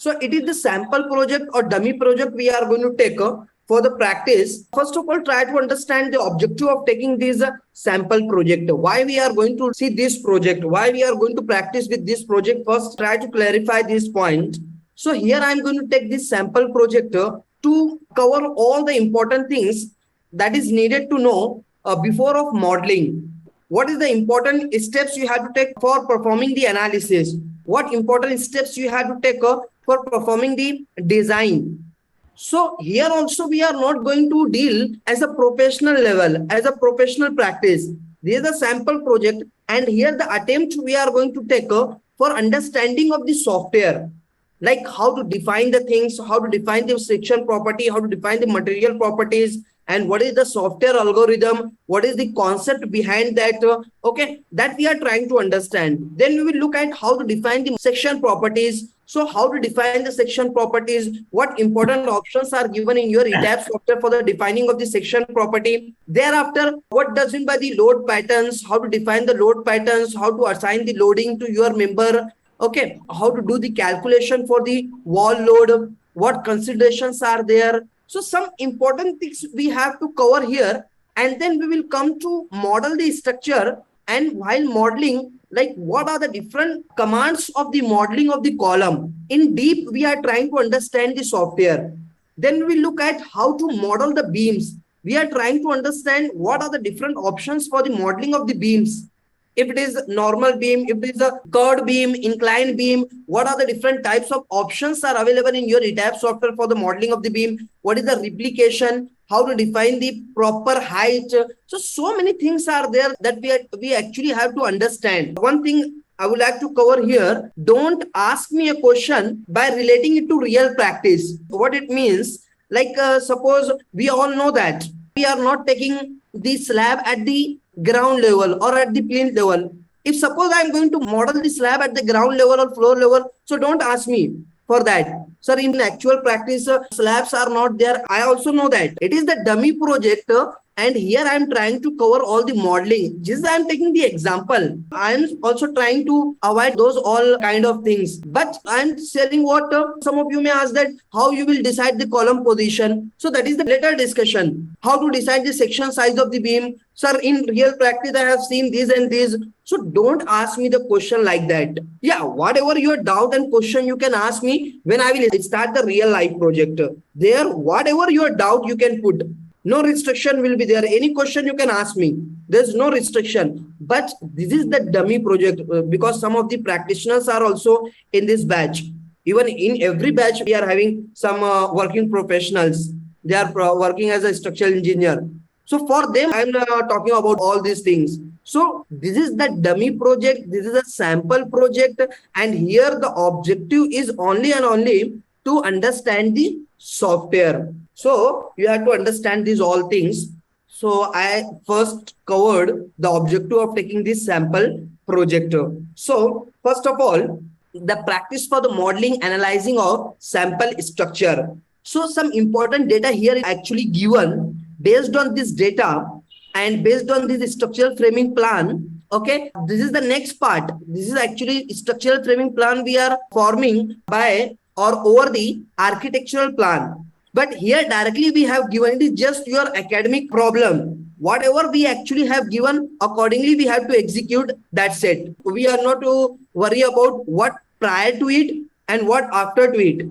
So it is the sample project or dummy project we are going to take for the practice. First of all, try to understand the objective of taking this sample project. Why we are going to see this project? Why we are going to practice with this project? First, try to clarify this point. So here I am going to take this sample project to cover all the important things that is needed to know before of modeling. What is the important steps you have to take for performing the analysis? What important steps you have to take for performing the design? So here also we are not going to deal as a professional level, as a professional practice. This is a sample project, and here the attempt we are going to take for understanding of the software, like how to define the things, how to define the section property, how to define the material properties, and what is the software algorithm, what is the concept behind that, okay, that we are trying to understand. Then we will look at how to define the section properties. So how to define the section properties, what important options are given in your ETABS software for the defining of the section property. Thereafter, what does mean by the load patterns, how to define the load patterns, how to assign the loading to your member, okay, how to do the calculation for the wall load, what considerations are there. So some important things we have to cover here, and then we will come to model the structure. And while modeling, like what are the different commands of the modeling of the column? In deep, we are trying to understand the software. Then we look at how to model the beams. We are trying to understand what are the different options for the modeling of the beams. If it is normal beam, if it is a curved beam, inclined beam, what are the different types of options are available in your ETABS software for the modeling of the beam? What is the replication? How to define the proper height? So many things are there that we actually have to understand. One thing I would like to cover here, don't ask me a question by relating it to real practice. What it means, like suppose we all know that we are not taking the slab at the ground level or at the plinth level. If suppose I'm going to model the slab at the ground level or floor level, so don't ask me for that. Sir, in actual practice, slabs are not there. I also know that. It is the dummy project, and here I'm trying to cover all the modeling. Just I'm taking the example. I'm also trying to avoid those all kind of things. But I'm sharing what some of you may ask, that how you will decide the column position. So that is the later discussion. How to decide the section size of the beam. Sir, in real practice, I have seen this and this. So don't ask me the question like that. Yeah, whatever your doubt and question you can ask me when I will start the real life project. There, whatever your doubt you can put. No restriction will be there. Any question you can ask me. There's no restriction. But this is the dummy project because some of the practitioners are also in this batch. Even in every batch, we are having some working professionals. They are working as a structural engineer. So for them, I'm talking about all these things. So this is the dummy project. This is a sample project. And here the objective is only and only to understand the software. So you have to understand these all things. So I first covered the objective of taking this sample project. So first of all, the practice for the modeling, analyzing of sample structure. So some important data here is actually given. Based on this data and based on this structural framing plan, okay, this is the next part. This is actually structural framing plan we are forming by or over the architectural plan. But here directly we have given it is just your academic problem. Whatever we actually have given, accordingly we have to execute that set. We are not to worry about what prior to it and what after to it.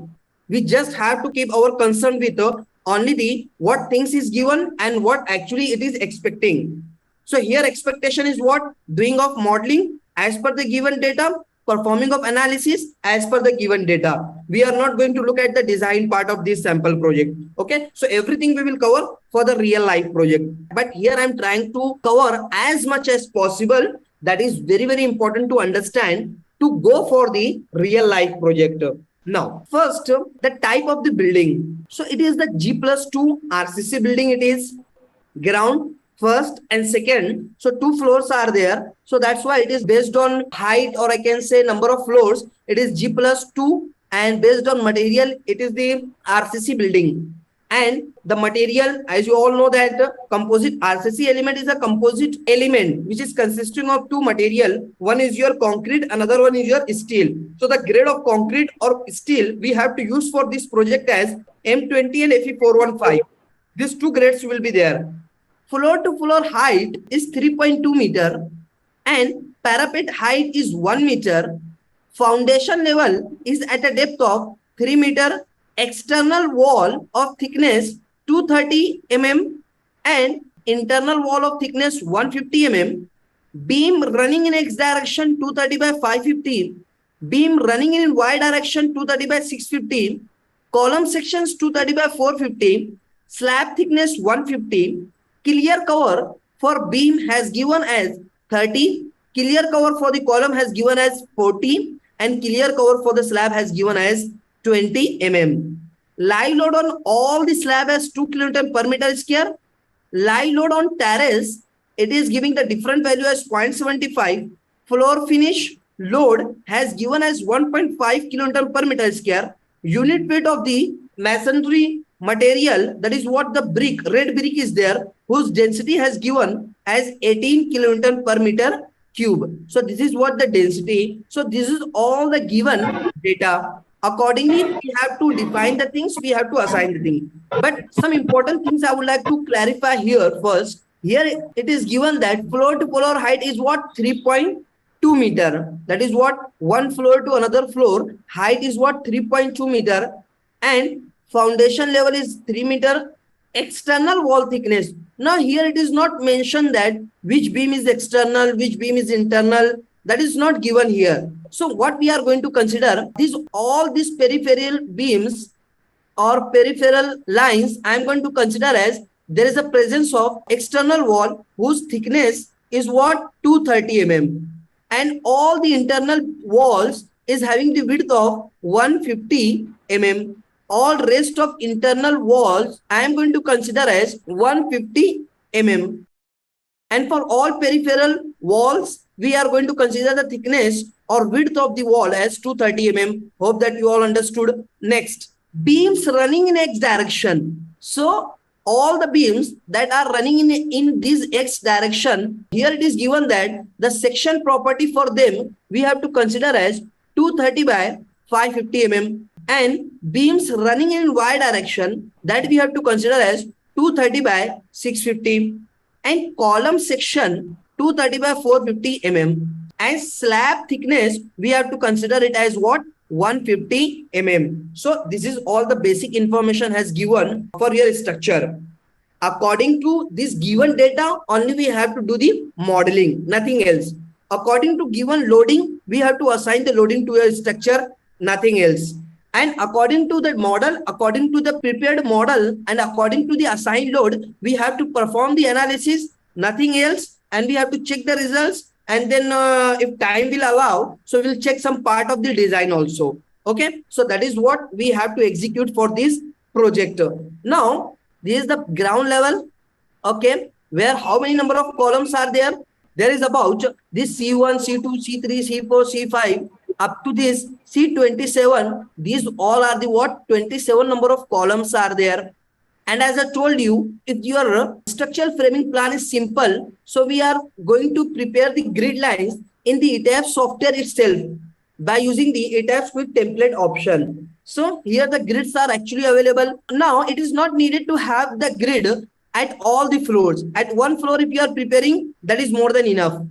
We just have to keep our concern with only the what things is given and what actually it is expecting. So here expectation is what? Doing of modeling as per the given data, performing of analysis as per the given data. We are not going to look at the design part of this sample project. Okay, so everything we will cover for the real life project. But here I'm trying to cover as much as possible. That is very, very important to understand to go for the real life project. Now, first, the type of the building. So it is the G+2 RCC building. It is ground, first and second. So 2 floors are there. So that's why it is based on height, or I can say number of floors. It is G+2, and based on material, it is the RCC building. And the material, as you all know that the composite RCC element is a composite element which is consisting of two material. One is your concrete, another one is your steel. So the grade of concrete or steel we have to use for this project as M20 and Fe415. These two grades will be there. Floor to floor height is 3.2 meter and parapet height is 1 meter. Foundation level is at a depth of 3 meter. External wall of thickness 230 mm and internal wall of thickness 150 mm. Beam running in X direction 230 by 550. Beam running in Y direction 230 by 650. Column sections 230 by 450. Slab thickness 150. Clear cover for beam has given as 30. Clear cover for the column has given as 40. And clear cover for the slab has given as 20 mm. Live load on all the slab as 2 kN per meter square. Live load on terrace, it is giving the different value as 0.75. Floor finish load has given as 1.5 kN per meter square. Unit weight of the masonry material, that is what the brick, red brick is there, whose density has given as 18 kilonewton per meter cube. So this is what the density. So this is all the given data. Accordingly, we have to define the things, we have to assign the thing. But some important things I would like to clarify here first. Here it is given that floor to floor height is what? 3.2 meter. That is what? One floor to another floor height is what? 3.2 meter. And foundation level is 3 meter. External wall thickness. Now here it is not mentioned that which beam is external, which beam is internal. That is not given here. So what we are going to consider is all these peripheral beams or peripheral lines I am going to consider as there is a presence of external wall whose thickness is what? 230 mm. And all the internal walls is having the width of 150 mm. All rest of internal walls I am going to consider as 150 mm. And for all peripheral walls, we are going to consider the thickness or width of the wall as 230 mm. Hope that you all understood. Next, beams running in X direction. So all the beams that are running in this X direction, here it is given that the section property for them, we have to consider as 230 by 550 mm. And beams running in Y direction, that we have to consider as 230 by 650. And column section 230 by 450 mm. And slab thickness, we have to consider it as what? 150 mm. So this is all the basic information has given for your structure. According to this given data, only we have to do the modeling, nothing else. According to given loading, we have to assign the loading to your structure, nothing else. And according to the model, according to the prepared model, and according to the assigned load, we have to perform the analysis, nothing else. And we have to check the results. And then if time will allow, so we'll check some part of the design also. Okay. So that is what we have to execute for this project. Now, this is the ground level. Okay. Where how many number of columns are there? There is about this C1, C2, C3, C4, C5. Up to this C27, these all are the what? 27 number of columns are there. And as I told you, if your structural framing plan is simple, so we are going to prepare the grid lines in the ETABS software itself by using the ETABS quick template option. So here the grids are actually available. Now it is not needed to have the grid at all the floors. At one floor, if you are preparing, that is more than enough.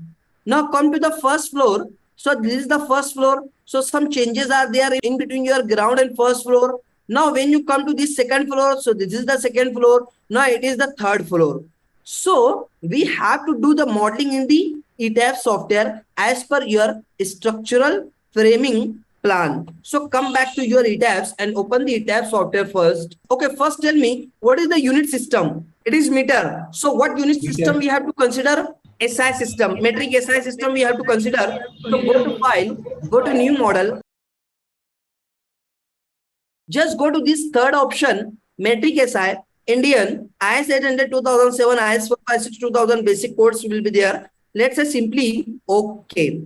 Now come to the first floor. So this is the first floor. So some changes are there in between your ground and first floor. Now when you come to this second floor, so this is the second floor. Now it is the third floor. So we have to do the modeling in the ETABS software as per your structural framing plan. So come back to your ETABS and open the ETABS software first. Okay, first tell me, what is the unit system? It is meter. So what unit system we have to consider? SI system, metric SI system we have to consider. So go to file, go to new model. Just go to this third option, metric SI, Indian, IS 800 2007, IS 456 2000 basic codes will be there. Let's say simply OK.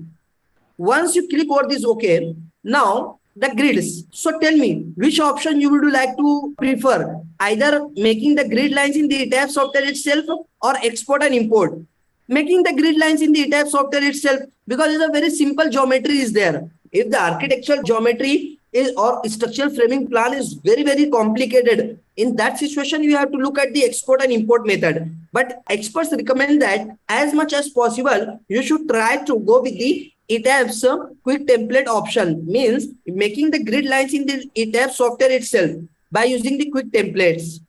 Once you click over this OK, now the grids. So tell me, which option you would like to prefer? Either making the grid lines in the ETABS software itself or export and import. Making the grid lines in the ETABS software itself, because it's a very simple geometry is there. If the architectural geometry is or structural framing plan is very, very complicated, in that situation, you have to look at the export and import method. But experts recommend that as much as possible, you should try to go with the ETABS quick template option, means making the grid lines in the ETABS software itself by using the quick templates.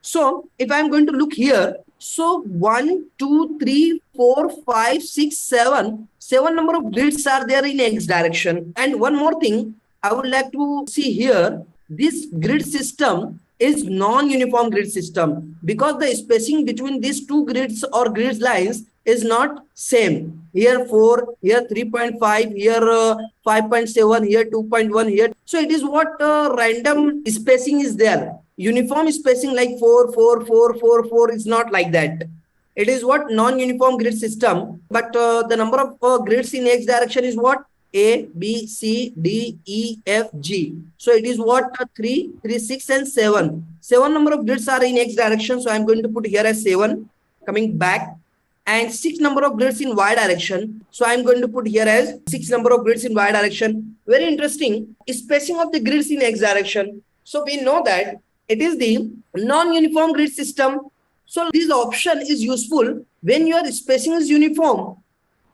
So if I'm going to look here, so 1, 2, 3, 4, 5, 6, 7, 7 number of grids are there in X direction. And one more thing I would like to see here, this grid system is non-uniform grid system, because the spacing between these two grids or grid lines is not same. Here 4, here 3.5, here 5.7, here 2.1, here. So it is what random spacing is there. Uniform spacing like 4, 4, 4, 4, 4 is not like that. It is what non-uniform grid system, but the number of grids in X direction is what? A, B, C, D, E, F, G. So it is what? 3, 3, 6 and 7. 7 number of grids are in X direction. So I'm going to put here as 7. Coming back. And 6 number of grids in Y direction. So I'm going to put here as 6 number of grids in Y direction. Very interesting. Spacing of the grids in X direction. So we know that it is the non-uniform grid system. So this option is useful when your spacing is uniform.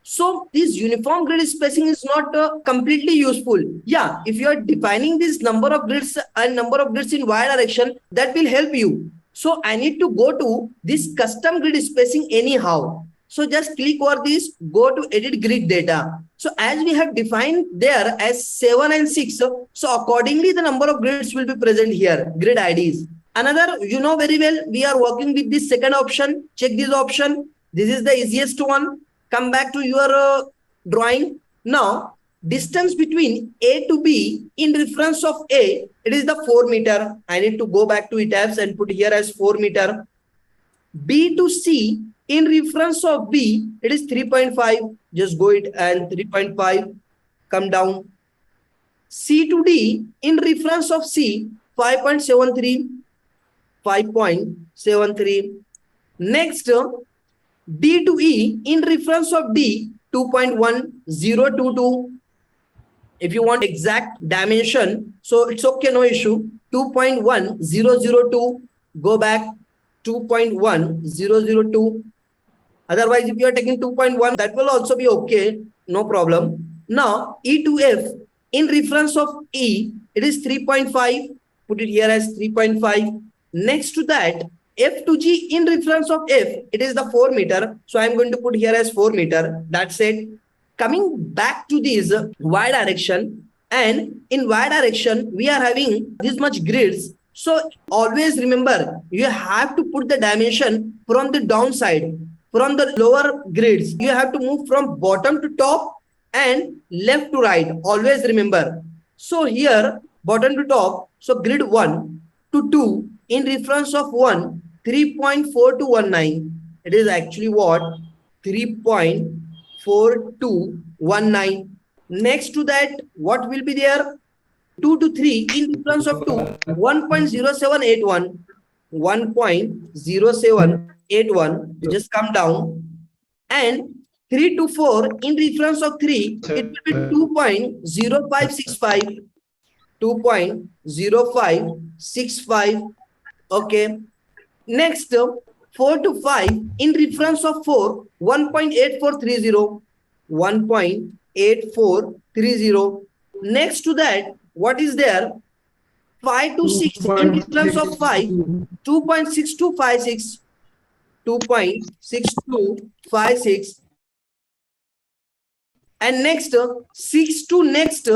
So this uniform grid spacing is not completely useful. Yeah, if you are defining this number of grids and number of grids in Y direction, that will help you. So I need to go to this custom grid spacing anyhow. So just click over this, go to edit grid data. So as we have defined there as 7 and 6, so accordingly the number of grids will be present here, grid IDs. Another, you know very well, we are working with this second option. Check this option. This is the easiest one. Come back to your drawing. Now, distance between A to B in reference of A, it is the 4 meter. I need to go back to ETABS and put here as 4 meter. B to C in reference of B, it is 3.5. Just go it and 3.5. Come down. C to D in reference of C, 5.73. 5.73. Next, D to E in reference of D, 2.1022. If you want exact dimension, so it's okay, no issue. 2.1002. Go back 2.1002. Otherwise, if you are taking 2.1, that will also be okay, no problem. Now, E to F in reference of E, it is 3.5. Put it here as 3.5. Next to that, F to G in reference of F, it is the 4 meter. So I'm going to put here as 4 meter. That's it. Coming back to this Y direction, and in Y direction, we are having this much grids. So always remember, you have to put the dimension from the downside, from the lower grids. You have to move from bottom to top and left to right. Always remember. So here, bottom to top, so grid 1 to 2 in reference of 1, 3.4219. It is actually what? 3.4219. Next to that, what will be there? 2 to 3 in reference of 2, 1.0781. 1.0781. Just come down. And 3 to 4 in reference of 3, it will be 2.0565. 2.0565. Okay. Next, 4 to 5 in reference of 4, 1.8430. 1.8430. Next to that, what is there? 5 to 6 in reference of 5, 2.6256. 2.6256. And next, 6 to next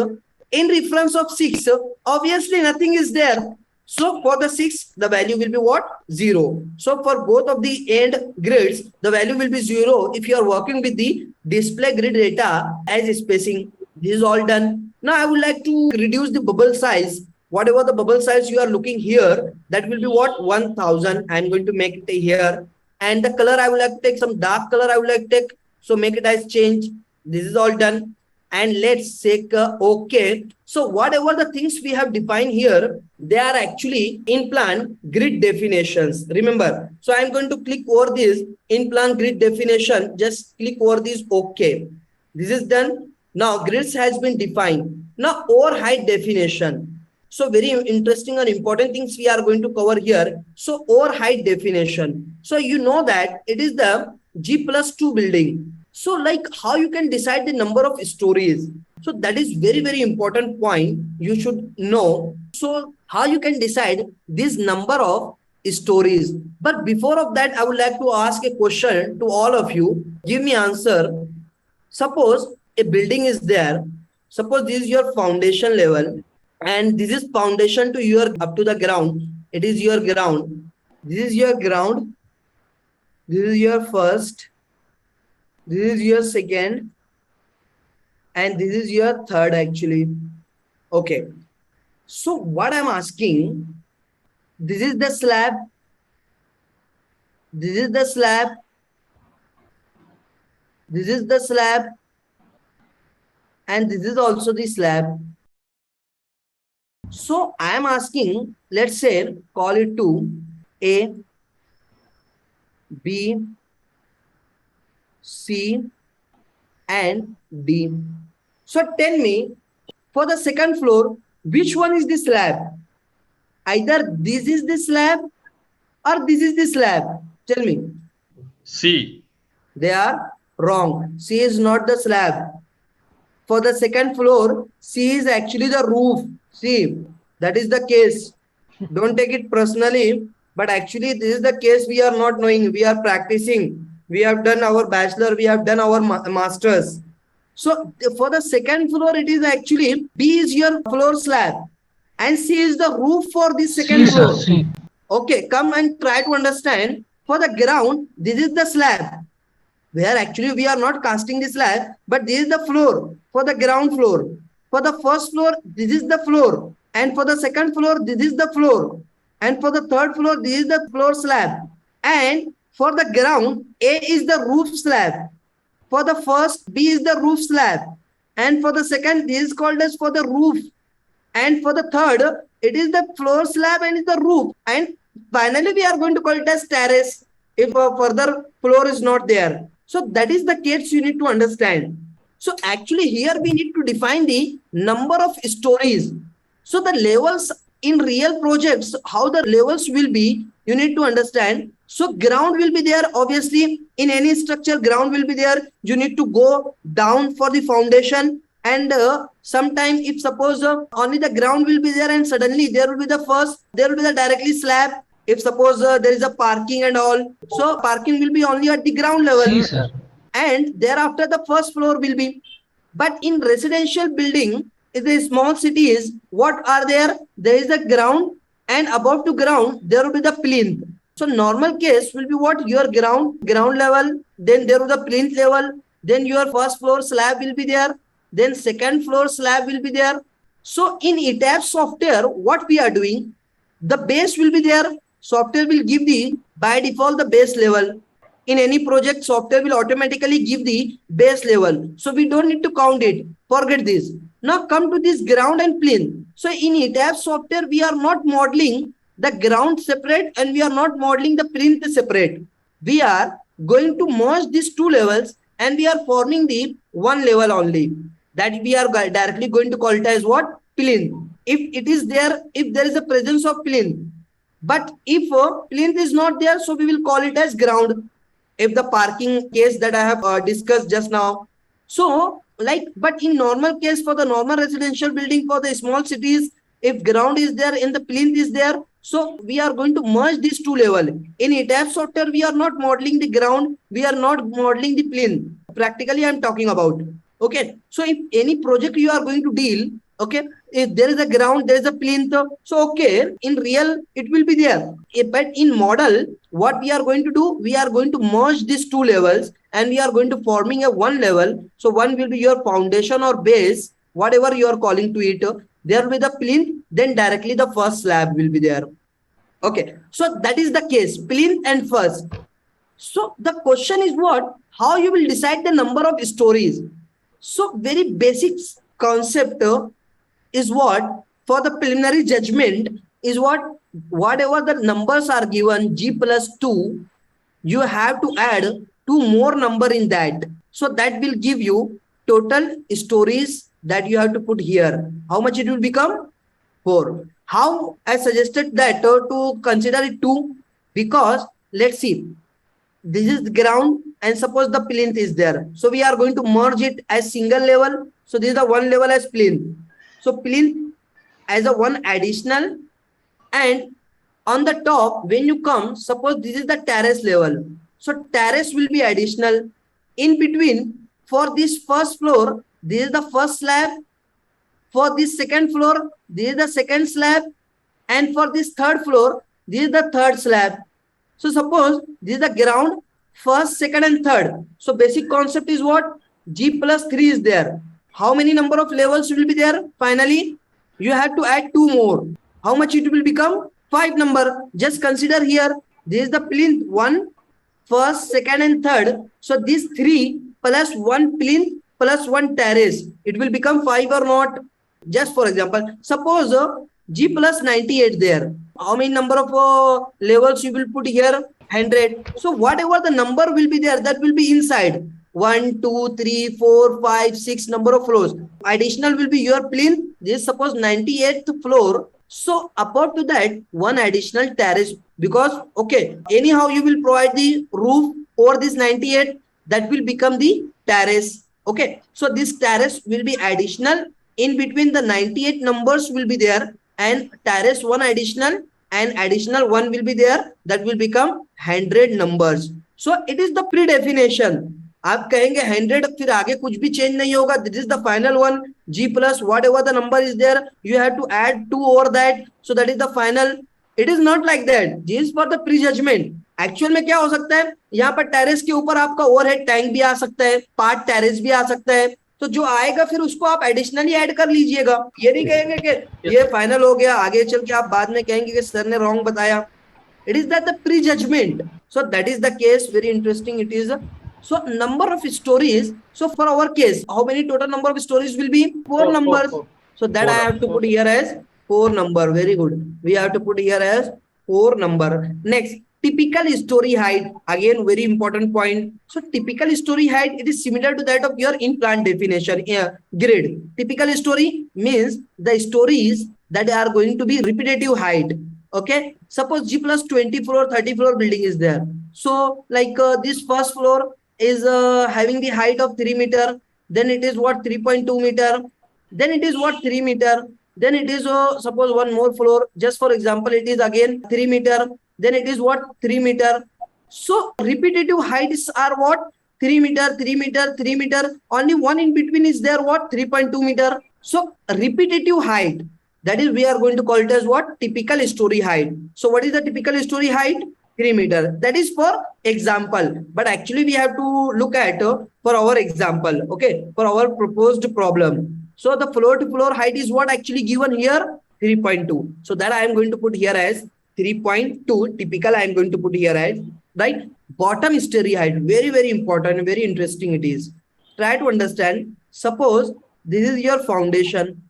in reference of 6, obviously nothing is there. So for the 6, the value will be what? 0. So for both of the end grids, the value will be 0 if you are working with the display grid data as spacing. This is all done. Now I would like to reduce the bubble size. Whatever the bubble size you are looking here, that will be what? 1000. I'm going to make it here. And the color I would like to take some dark color I would like to take. So make it as change. This is all done. and let's check okay. So whatever the things we have defined here, they are actually in plan grid definitions. Remember, so I'm going to click over this in plan grid definition. Just click over this okay. This is done. Now grids has been defined. Now overheight definition. So very interesting and important things we are going to cover here. So overheight definition. So you know that it is the G+2 building. So like how you can decide the number of stories. So that is very, very important point you should know. So how you can decide this number of stories. But before of that, I would like to ask a question to all of you. Give me answer. Suppose a building is there. Suppose this is your foundation level and this is foundation to your up to the ground. It is your ground. This is your ground. This is your first. This is your second. And this is your third actually. Okay. So what I'm asking, this is the slab. This is the slab. This is the slab. And this is also the slab. So I am asking, let's say, call it to A, B, C, and D. So tell me, for the second floor, which one is the slab? Either this is the slab or this is the slab. Tell me. C. They are wrong. C is not the slab. For the second floor, C is actually the roof. See, that is the case. Don't take it personally, but actually this is the case we are not knowing. We are practicing. We have done our bachelor, we have done our masters. So for the second floor, it is actually B is your floor slab and C is the roof for the second floor. Sir, Okay, come and try to understand. For the ground, this is the slab. Where actually we are not casting the slab, but this is the floor for the ground floor. For the first floor, this is the floor. And for the second floor, this is the floor. And for the third floor, this is the floor slab. And for the ground, A is the roof slab. For the first, B is the roof slab. And for the second, this is called as for the roof. And for the third, it is the floor slab and is the roof. And finally, we are going to call it as terrace if a further floor is not there. So that is the case you need to understand. So actually here we need to define the number of stories. So the levels in real projects, how the levels will be, you need to understand. So ground will be there. Obviously, in any structure, ground will be there. You need to go down for the foundation. And sometime if suppose only the ground will be there and suddenly there will be the first, there will be the directly slab. If suppose there is a parking and all, so parking will be only at the ground level. see, sir. And thereafter the first floor will be. But in residential building, in the small cities, what are there? There is the ground and above to ground, there will be the plinth. So normal case will be what? Your ground level, then there will be the plinth level, then your first floor slab will be there, then second floor slab will be there. So in ETABS software, what we are doing, the base will be there. Software will give the, by default, the base level. In any project, software will automatically give the base level. So we don't need to count it. Forget this. Now come to this ground and plinth. So in ETABS software, we are not modeling the ground separate and we are not modeling the plinth separate. We are going to merge these two levels and we are forming the one level only. That we are directly going to call it as what? Plinth. If it is there, if there is a presence of plinth. But if plinth is not there, so we will call it as ground. If the parking case that I have discussed just now. So like, but in normal case for the normal residential building for the small cities, if ground is there and the plinth is there, so we are going to merge these two levels. In ETABS software, we are not modeling the ground, we are not modeling the plinth. Practically, I'm talking about. Okay, so if any project you are going to deal, okay, if there is a ground, there is a plinth, so okay, in real it will be there. But in model, what we are going to do, we are going to merge these two levels and we are going to forming a one level. So one will be your foundation or base, whatever you are calling to it. There will be the plinth, then directly the first slab will be there. Okay, so that is the case, plinth and first. So the question is what? How you will decide the number of stories? So very basic concept is what for the preliminary judgment is what whatever the numbers are given g plus 2, you have to add two more number in that. So that will give you total stories that you have to put here. How much it will become? 4. How I suggested that to consider it 2, because let's see, this is the ground and suppose the plinth is there. So we are going to merge it as single level. So this is the one level as plinth. So plinth as a one additional, and on the top when you come, suppose this is the terrace level. So terrace will be additional. In between, for this first floor, this is the first slab. For this second floor, this is the second slab. And for this third floor, this is the third slab. So suppose this is the ground, first, second, and third. So basic concept is what? G plus 3 is there. How many number of levels will be there? Finally, you have to add 2 more. How much it will become? 5 number. Just consider here, this is the plinth 1, first, second, and third. So this 3 plus 1 plinth plus 1 terrace, it will become 5 or not? Just for example, suppose G plus 98 there. How many number of levels you will put here? 100. So whatever the number will be there, that will be inside. 1, 2, 3, 4, 5, 6 number of floors. Additional will be your plinth. This is suppose 98th floor. So apart to that, one additional terrace, because okay, anyhow you will provide the roof over this 98, that will become the terrace. Okay, so this terrace will be additional. In between the 98 numbers will be there, and terrace one additional and additional one will be there, that will become 100 numbers. So it is the pre-definition. आप कहेंगे 100, फिर आगे कुछ भी change नहीं होगा. This is the final one. G plus whatever the number is there, you have to add 2 over that. So that is the final. It is not like that. This is for the pre-judgment. Actual में क्या हो सकता है, यहाँ पर terrace के ऊपर आपका ओवरहेड टैंक भी आ सकता है, पार्ट टेरेस भी आ सकता है. तो जो आएगा फिर उसको आप एडिशनली ऐड कर लीजिएगा. ये नहीं कहेंगे कि ये फाइनल हो गया, आगे चल के आप बाद में कहेंगे कि सर ने रॉन्ग बताया. It is that the pre-judgment. So that is the case. Very interesting it is. So number of stories. So for our case, how many total number of stories will be? 4 numbers. So that I have to put here as 4 number. Very good. We have to put here as 4 number. Next, typical story height. Again, very important point. So typical story height, it is similar to that of your in-plan definition grid. Typical story means the stories that are going to be repetitive height. Okay, suppose G plus 20 floor, 30 floor building is there. So like this first floor is having the height of 3 meter. Then it is what? 3.2 meter. Then it is what? 3 meter. Then it is suppose one more floor. Just for example, it is again 3 meter. Then it is what? 3 meter. So repetitive heights are what? 3 meter, 3 meter, 3 meter. Only one in between is there what? 3.2 meter. So repetitive height. That is, we are going to call it as what? Typical story height. So what is the typical story height? 3 meter. That is for example. But actually we have to look at for our example. Okay. For our proposed problem. So the floor to floor height is what actually given here? 3.2. So that I am going to put here as 3.2. Typical I am going to put here as, right? Bottom story height. Very, very important. Very interesting it is. Try to understand. Suppose this is your foundation,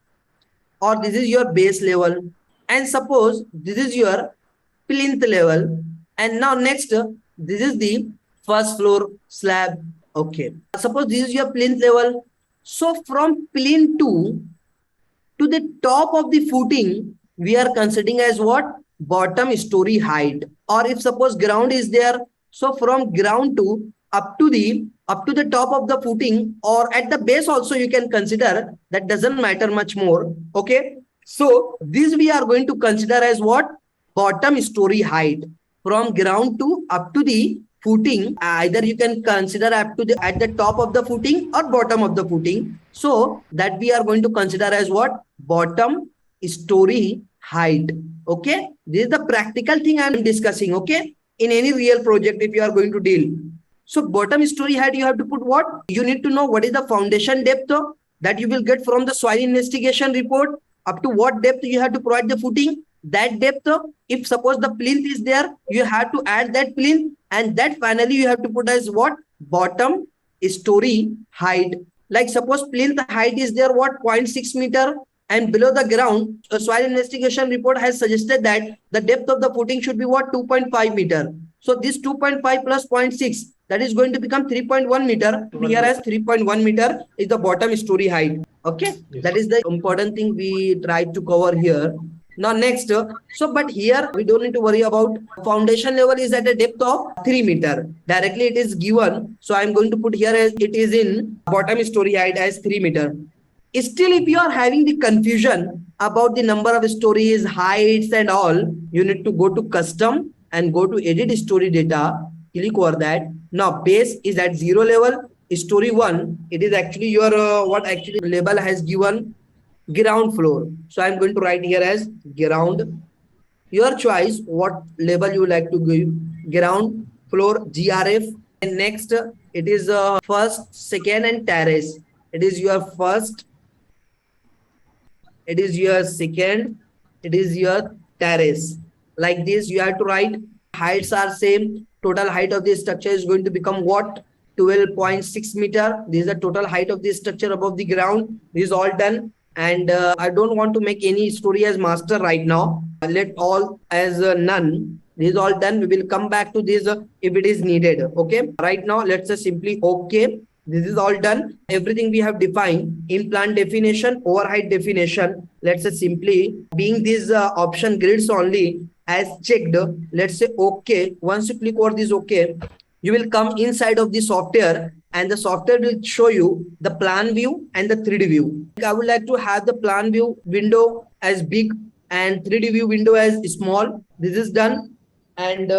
or this is your base level, and suppose this is your plinth level, and now next this is the first floor slab. Okay, suppose this is your plinth level. So from plinth to the top of the footing, we are considering as what? Bottom story height. Or if suppose ground is there, so from ground to up to the top of the footing, or at the base also you can consider. That doesn't matter much more. Okay, so this we are going to consider as what? Bottom story height. From ground to up to the footing, either you can consider up to the at the top of the footing or bottom of the footing. So that we are going to consider as what? Bottom story height. Okay, this is the practical thing I am discussing. Okay, in any real project if you are going to deal. So bottom story height, you have to put what? You need to know what is the foundation depth that you will get from the soil investigation report. Up to what depth you have to provide the footing. That depth, if suppose the plinth is there, you have to add that plinth, and that finally you have to put as what? Bottom story height. Like suppose plinth height is there what 0.6 meter and below the ground, a soil investigation report has suggested that the depth of the footing should be what 2.5 meter. So this 2.5 plus 0.6, that is going to become 3.1 meter. Here as 3.1 meter is the bottom story height. Okay, yes. That is the important thing we try to cover here. Now next, so but here we don't need to worry about foundation level is at a depth of 3 meter. Directly it is given. So I'm going to put here as it is in bottom story height as 3 meter. Still, if you are having the confusion about the number of stories, heights and all, you need to go to custom and go to edit story data. Click over that. Now base is at 0 level. Story 1, it is actually your what actually label has given ground floor. So I'm going to write here as ground. Your choice, what label you like to give. Ground floor GRF. And next, it is first, second, and terrace. It is your first. It is your second. It is your terrace. Like this, you have to write. Heights are same. Total height of this structure is going to become what? 12.6 meter. This is the total height of this structure above the ground. This is all done. And I don't want to make any story as master right now. Let all as none. This is all done. We will come back to this if it is needed. Okay. Right now, let's just simply okay. This is all done. Everything we have defined. Implant definition, overheight definition. Let's say simply being these option grids only as checked. Let's say okay. Once you click over this okay, you will come inside of the software and the software will show you the plan view and the 3D view. I would like to have the plan view window as big and 3D view window as small. This is done. And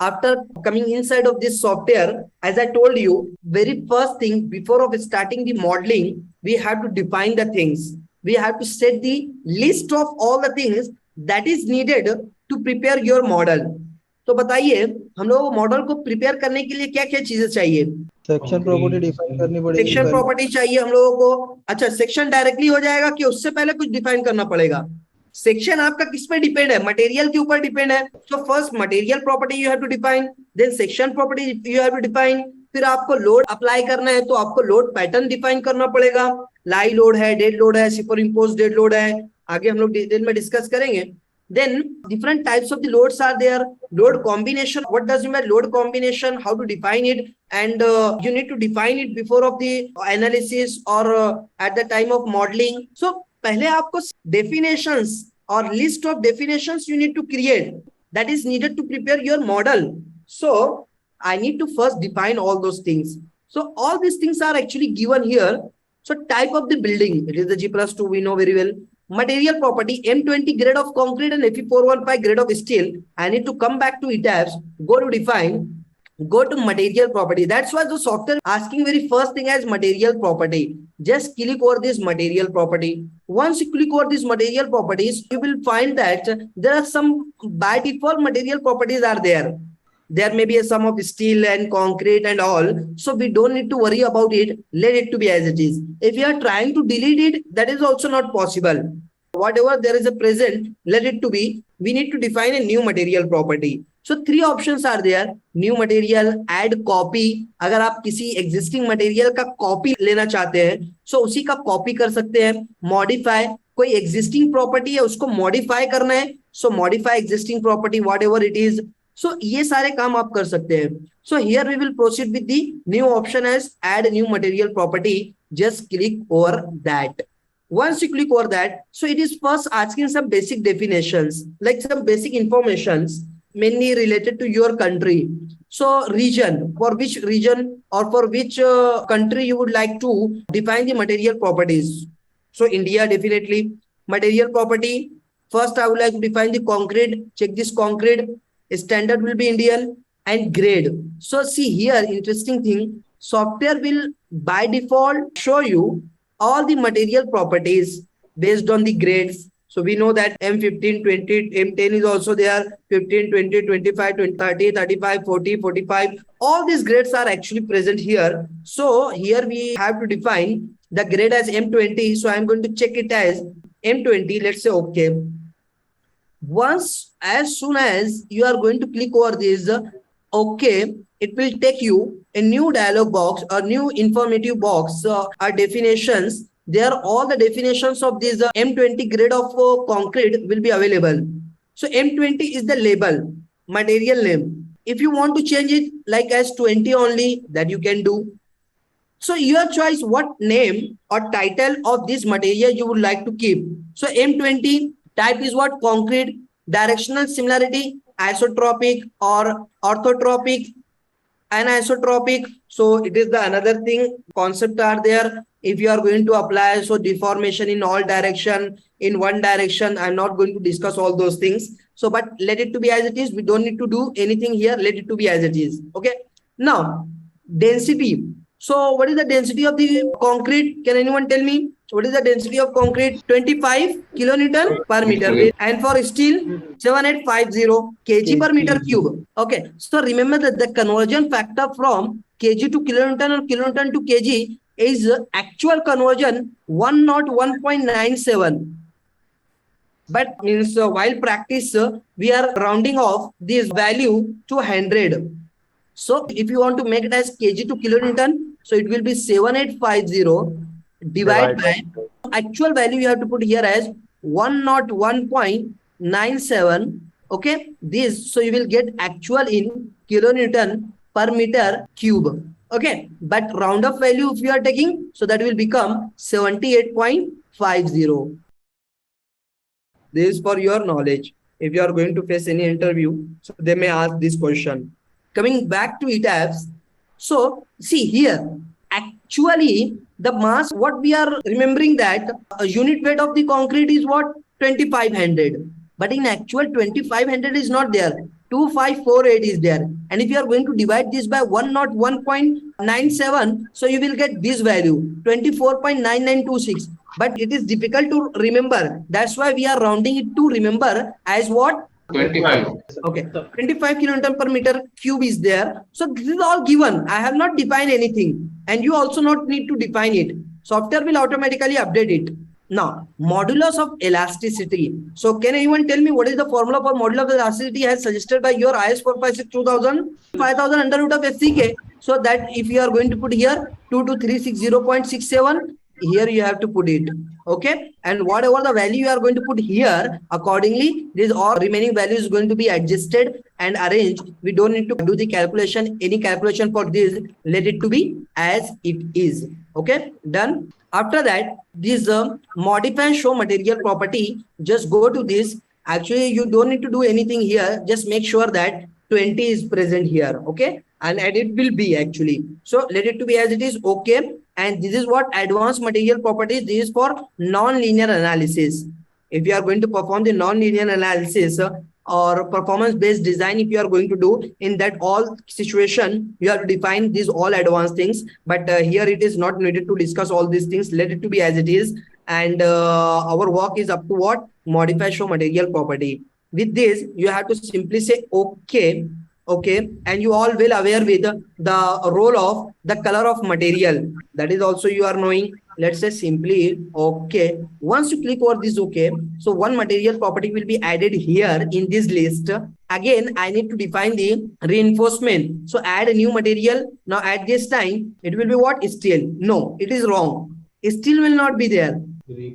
after coming inside of this software, as I told you, very first thing before of starting the modeling, we have to define the things. We have to set the list of all the things that is needed to prepare your model. तो बताइए हम लोगों को model को prepare करने के लिए क्या क्या चीजें चाहिए. सेक्शन प्रॉपर्टी डिफाइन करनी पड़ेगी. सेक्शन प्रॉपर्टी चाहिए हम लोगों को. अच्छा, सेक्शन डायरेक्टली हो जाएगा कि उससे पहले कुछ डिफाइन करना पड़ेगा. सेक्शन आपका किस पे डिपेंड है? मटेरियल के ऊपर डिपेंड है. So first material property you have to define, then section property you have to define. फिर आपको लोड अप्लाई करना है तो आपको लोड पैटर्न डिफाइन करना पड़ेगा. लाई लोड है, डेड लोड है, सुपर इम्पोज डेड लोड है. आगे हम लोग डिटेल में डिस्कस करेंगे. Then different types of the loads are there. Load combination. What does it mean? Load combination. How to define it? And you need to define it before of the analysis or at the time of modeling. So पहले आपको definitions or list of definitions you need to create. That is needed to prepare your model. So I need to first define all those things. So all these things are actually given here. So type of the building. It is the G+2. We know very well. Material property, M20 grade of concrete and Fe415 grade of steel. I need to come back to ETABS, go to define, go to material property. That's why the software asking very first thing as material property. Just click over this material property. Once you click over these material properties, you will find that there are some by default material properties are there. There may be a sum of steel and concrete and all. So we don't need to worry about it. Let it to be as it is. If you are trying to delete it, that is also not possible. Whatever there is a present, let it to be. We need to define a new material property. So three options are there. New material, add copy. अगर आप किसी existing material का copy लेना चाहते हैं, so उसी का copy कर सकते हैं. Modify, कोई existing property है उसको modify करना है, so modify existing property whatever it is. So ये सारे काम आप कर सकते हैं. So here we will proceed with the new option as add new material property. Just click over that. Once you click over that, so it is first asking some basic definitions, like some basic informations, mainly related to your country. So region, for which region or for which country you would like to define the material properties. So India, definitely. Material property. First, I would like to define the concrete. Check this concrete. Standard will be Indian and grade. So see here, interesting thing, software will by default show you all the material properties based on the grades. So we know that M15, 20, M10 is also there, 15, 20, 25, 20, 30, 35, 40, 45. All these grades are actually present here. So here we have to define the grade as M20. So I'm going to check it as M20. Let's say okay. Once, as soon as you are going to click over this, okay, it will take you a new dialog box, a new informative box, our definitions. There all the definitions of this M20 grade of concrete will be available. So M20 is the label, material name. If you want to change it like as 20 only, that you can do. So your choice, what name or title of this material you would like to keep. So M20 type is what? Concrete, directional similarity, isotropic or orthotropic, anisotropic. So it is the another thing, concept are there. If you are going to apply, so deformation in all direction, in one direction, I'm not going to discuss all those things. So, but let it to be as it is. We don't need to do anything here. Let it to be as it is. Okay. Now, density. So what is the density of the concrete? Can anyone tell me? What is the density of concrete? 25 kilonewton per meter. And for steel, 7850 kg per meter cube. Okay. So remember that the conversion factor from kg to kilonewton or kilonewton to kg is actual conversion 101.97. But means while practice, we are rounding off this value to 100. So if you want to make it as kg to kilonewton, so it will be 7850 divided by actual value you have to put here as 101.97. Okay, this, so you will get actual in kilonewton per meter cube. Okay, but round up value if you are taking, so that will become 78.50. This is for your knowledge. If you are going to face any interview, so they may ask this question. Coming back to ETABS, so see here, actually the mass, what we are remembering that a unit weight of the concrete is what? 2500. But in actual 2500 is not there. 2548 is there. And if you are going to divide this by 101.97, so you will get this value, 24.9926. But it is difficult to remember. That's why we are rounding it to remember as what? 25. Okay, 25 kilonewton per meter cube is there. So this is all given. I have not defined anything, and you also not need to define it. Software will automatically update it. Now, modulus of elasticity. So can anyone tell me what is the formula for modulus of elasticity as suggested by your IS 456-2000? 5000 under root of FCK. So that if you are going to put here 2260.67, here you have to put it. Okay, and whatever the value you are going to put here, accordingly this all remaining value is going to be adjusted and arranged. We don't need to do the calculation, any calculation for this. Let it to be as it is. Okay, done. After that, this modify and show material property, just go to this. Actually you don't need to do anything here, just make sure that 20 is present here. Okay, and it will be actually, so let it to be as it is. Okay, and this is what advanced material properties. This is for non-linear analysis. If you are going to perform the non-linear analysis or performance based design, if you are going to do, in that all situation you have to define these all advanced things. But here it is not needed to discuss all these things. Let it to be as it is. And our work is up to what? Modify show material property. With this you have to simply say okay. Okay, and you all will aware with the role of the color of material, that is also you are knowing. Let's say simply okay. Once you click over this okay, so one material property will be added here in this list. Again I need to define the reinforcement, so add a new material. Now at this time it will be what? Steel. No, it is wrong. Steel will not be there.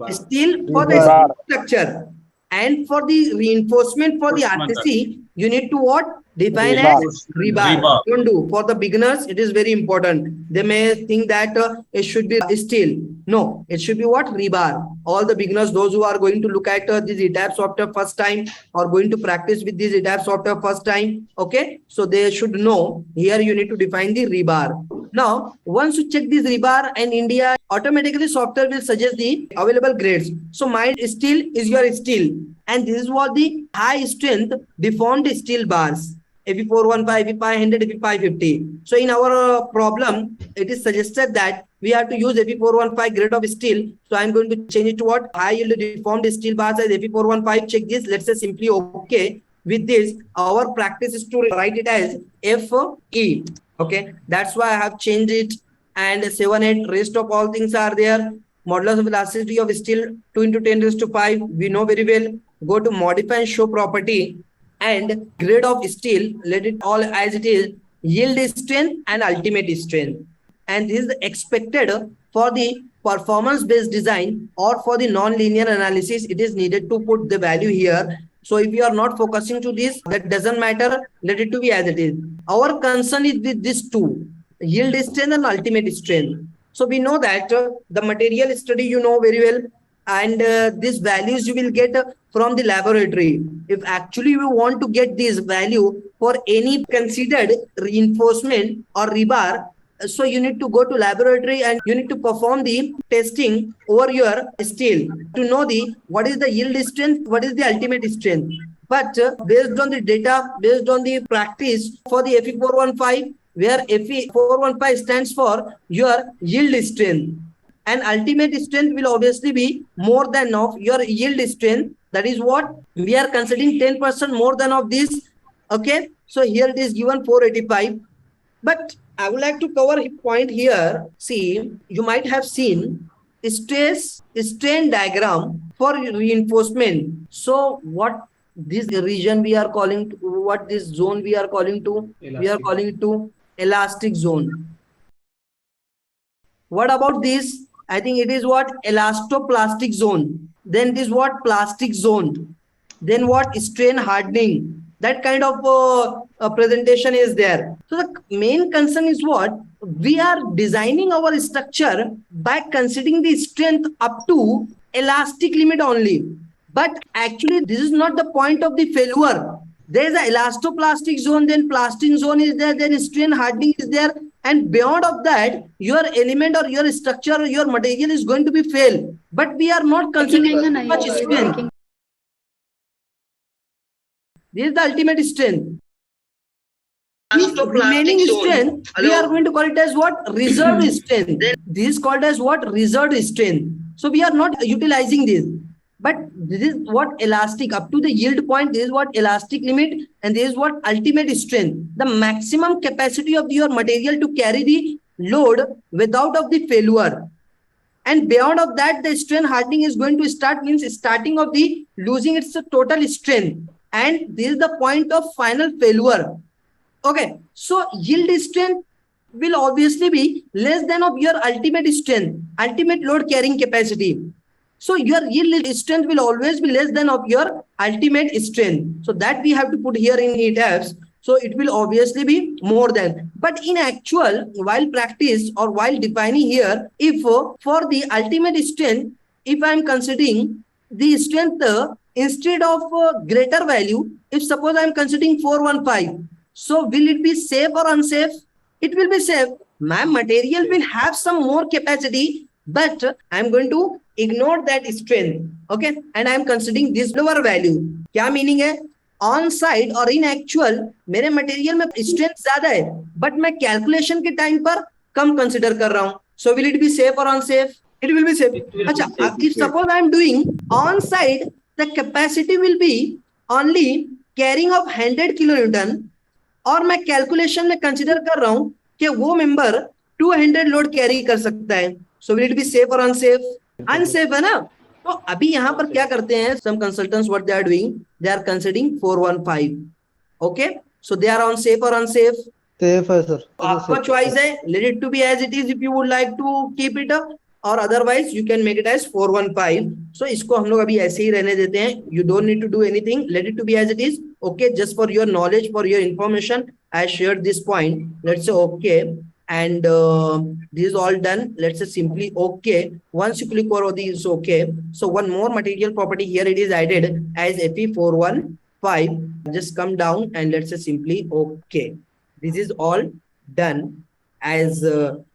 Steel for the structure, and for the reinforcement for the RCC you need to what? Define as rebar. Don't do. For the beginners, it is very important. They may think that it should be steel. No, it should be what? Rebar. All the beginners, those who are going to look at this ETABS software first time or going to practice with this ETABS software first time. Okay, so they should know here you need to define the rebar. Now, once you check this rebar and India, automatically software will suggest the available grades. So my steel is your steel. And this is what the high strength deformed steel bars. Fe415, Fe500, Fe550. So in our problem, it is suggested that we have to use Fe415 grade of steel. So I'm going to change it to what? High yield deformed steel bars as Fe415. Check this. Let's say simply okay. With this, our practice is to write it as FE. Okay, that's why I have changed it. And 7, 8, rest of all things are there. Modulus of elasticity of steel 2 into 10 raised to 5. We know very well. Go to modify and show property and grade of steel. Let it all as it is. yield strength and ultimate strength. And this is expected for the performance based design or for the non-linear analysis. It is needed to put the value here. So if you are not focusing to this, that doesn't matter. Let it to be as it is. Our concern is with these two, yield strength and ultimate strength. So we know that the material study you know very well, and these values you will get from the laboratory. If actually you want to get this value for any considered reinforcement or rebar, so you need to go to laboratory and you need to perform the testing over your steel to know the what is the yield strength, what is the ultimate strength. But based on the data, based on the practice for the FE415, where FE415 stands for your yield strength, and ultimate strength will obviously be more than of your yield strength. That is what we are considering 10% more than of this. Okay, so here it is given 485. But I would like to cover a point here. See, you might have seen stress strain diagram for reinforcement. So what this region we are calling to, what this zone we are calling to, we are calling it to elastic zone. What about this? I think it is what elastoplastic zone. Then it is what plastic zone. Then what strain hardening. That kind of presentation is there. So the main concern is what we are designing our structure by considering the strength up to elastic limit only. But actually, this is not the point of the failure. There is an elastoplastic zone, then plastic zone is there, then strain hardening is there, and beyond of that, your element or your structure or your material is going to be fail. But we are not considering too much strength. This is the ultimate strength. Remaining strength, we are going to call it as what? Reserved strength. This is called as what? Reserved strength. So we are not utilizing this. But this is what elastic up to the yield point. This is what elastic limit, and this is what ultimate strength. The maximum capacity of your material to carry the load without of the failure. And beyond of that, the strain hardening is going to start, means starting of the losing its total strength. And this is the point of final failure. Okay, so yield strength will obviously be less than of your ultimate strength, ultimate load carrying capacity. So your yield strength will always be less than of your ultimate strength. So that we have to put here in ETABS. So it will obviously be more than. But in actual, while practice or while defining here, if for the ultimate strength, if I am considering the strength instead of greater value, if suppose I am considering 415, so will it be safe or unsafe? It will be safe. My material will have some more capacity, but I am going to ignore that strength. Okay, and I am considering this lower value. क्या meaning है? On site और in actual मेरे material में strength ज्यादा है, but मैं calculation के time पर कम consider कर रहा हूँ. So will it be safe or unsafe? It will be safe. अच्छा, if suppose I am doing on site, the capacity will be only carrying of 100 kilonewton, और मैं calculation में consider कर रहा हूँ कि वो member 200 load carry कर सकता है. So will it be safe or unsafe? Unsafe है ना. तो अभी यहाँ पर क्या करते हैं, some consultants what they are doing, they are considering 415. Okay, so they are on safe or unsafe? Safe है सर. आपका choice है, let it to be as it is if you would like to keep it up, or otherwise you can make it as 415. So इसको हम लोग अभी ऐसे ही रहने देते हैं. You don't need to do anything, let it to be as it is. Okay, just for your knowledge, for your information, I shared this point. Let's say okay. And this is all done. Let's say simply okay. Once you click over this, okay. So one more material property here, it is added as FE415. Just come down and let's say simply okay. This is all done as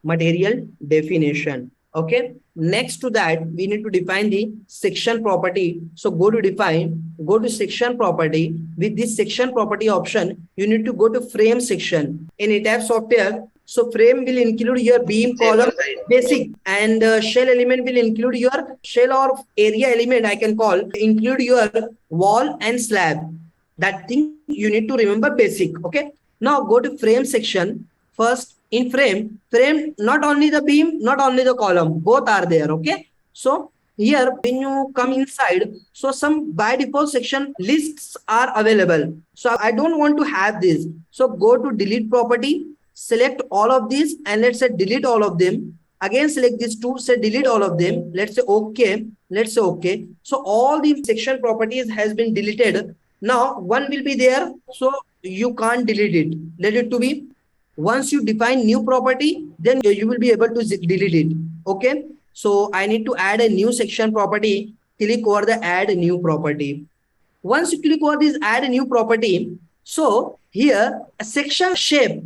material definition. Okay. Next to that, we need to define the section property. So go to define, go to section property. With this section property option, you need to go to frame section. In ETABS software, so frame will include your beam, column, basic, and shell element will include your shell or area element, I can call, include your wall and slab. That thing you need to remember basic. Okay. Now go to frame section. First in frame, not only the beam, not only the column, both are there. Okay. So here when you come inside, so some by default section lists are available, so I don't want to have this, so go to delete property, select all of these and let's say delete all of them. Again select these two, say delete all of them, let's say okay, let's say okay. So all the section properties has been deleted. Now one will be there, so you can't delete it, let it to be. Once you define new property, then you will be able to delete it. Okay, so I need to add a new section property. Click over the add new property. Once you click over this add a new property, so here a section shape,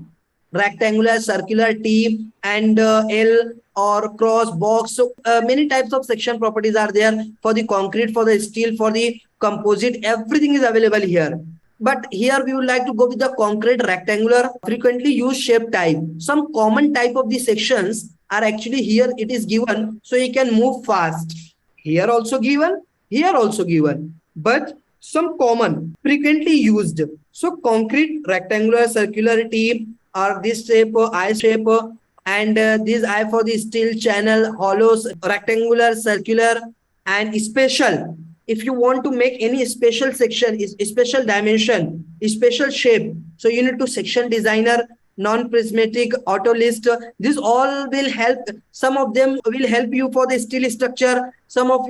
rectangular, circular, T and L or cross box. So many types of section properties are there for the concrete, for the steel, for the composite. Everything is available here. But here we would like to go with the concrete rectangular frequently used shape type. Some common type of the sections are actually here it is given, so you can move fast. Here also given, here also given, but some common frequently used. So concrete rectangular circular T or this shape I shape and this I for the steel channel hollows rectangular circular and special. If you want to make any special section, special dimension, special shape, so you need to section designer, non-prismatic, auto list. This all will help. Some of them will help you for the steel structure. Some of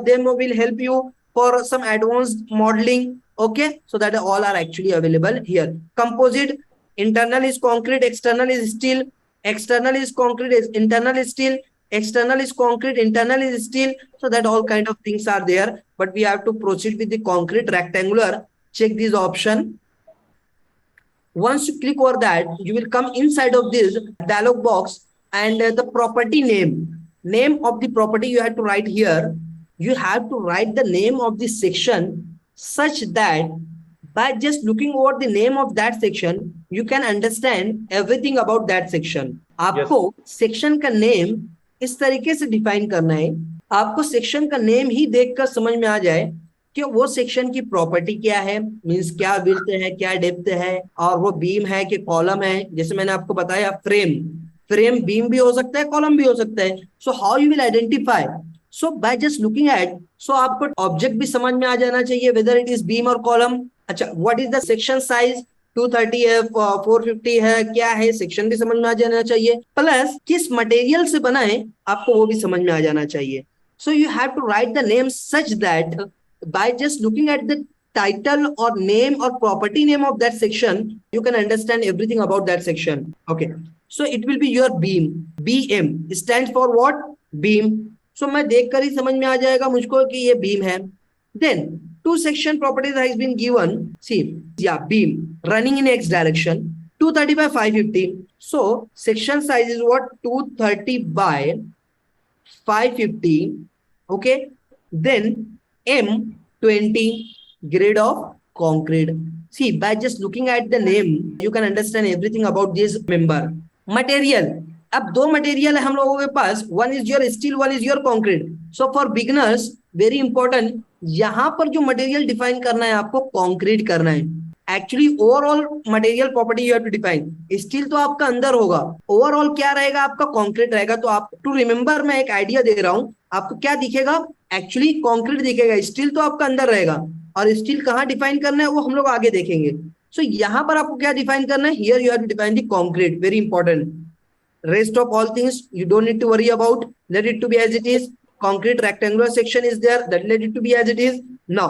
them will help you for some advanced modeling. Okay, so that all are actually available here. Composite, internal is concrete, external is steel. External is concrete, internal is steel. External is concrete, internal is steel. So that all kind of things are there, but we have to proceed with the concrete rectangular. Check this option. Once you click over that, you will come inside of this dialog box and the property name of the property you have to write here. You have to write the name of the section such that by just looking over the name of that section, you can understand everything about that section. आपको section का name इस तरीके से define करना है, आपको section का name ही देखकर समझ में आ जाए कि वो सेक्शन की प्रॉपर्टी क्या है, मींस क्या विड्थ है, क्या डेप्थ है, और वो बीम है कि कॉलम है. जैसे मैंने आपको बताया फ्रेम बीम भी हो सकता है, कॉलम भी हो सकता है. So how you will identify, so by just looking at, so आपको ऑब्जेक्ट भी समझ में आ जाना चाहिए वेदर इट इज बीम और कॉलम. अच्छा, what is the section size, 230 है, 450 है, क्या है, सेक्शन भी समझ में आ जाना चाहिए, प्लस किस मटेरियल से बना है आपको वो भी समझ में आ जाना चाहिए. So you have to write the name such that by just looking at the title or name or property name of that section, you can understand everything about that section. Okay, so it will be your beam. BM stands for what? Beam. So मैं देखकर ही समझ में आ जाएगा मुझको कि ये beam है. Then two section properties has been given. See, yeah, beam running in x direction, 230 by 550. So section size is what? 230 by 550. Okay, then M20 grade of concrete. See, by just looking at the name, you can understand everything about this member. Material. अब दो material है हम लोगों के पास, one is your steel, one is your concrete. So for beginners, very important, यहाँ पर जो material define करना है आपको concrete करना है. Actually overall material property you have to define. Steel तो आपका अंदर होगा, ओवरऑल क्या रहेगा आपका? कंक्रीट रहेगा. तो आप टू रिमेंबर, मैं एक आइडिया दे रहा हूं, आपको क्या दिखेगा? एक्चुअली कंक्रीट दिखेगा, स्टील तो आपका अंदर रहेगा. और स्टील कहाँ डिफाइन करना है वो हम लोग आगे देखेंगे. सो यहाँ पर आपको क्या डिफाइन करना है? Here you have to define the concrete. Very important. Rest of all things you don't need to worry about. Let it to be as it is. Concrete rectangular section is there, that let it to be as it is. Now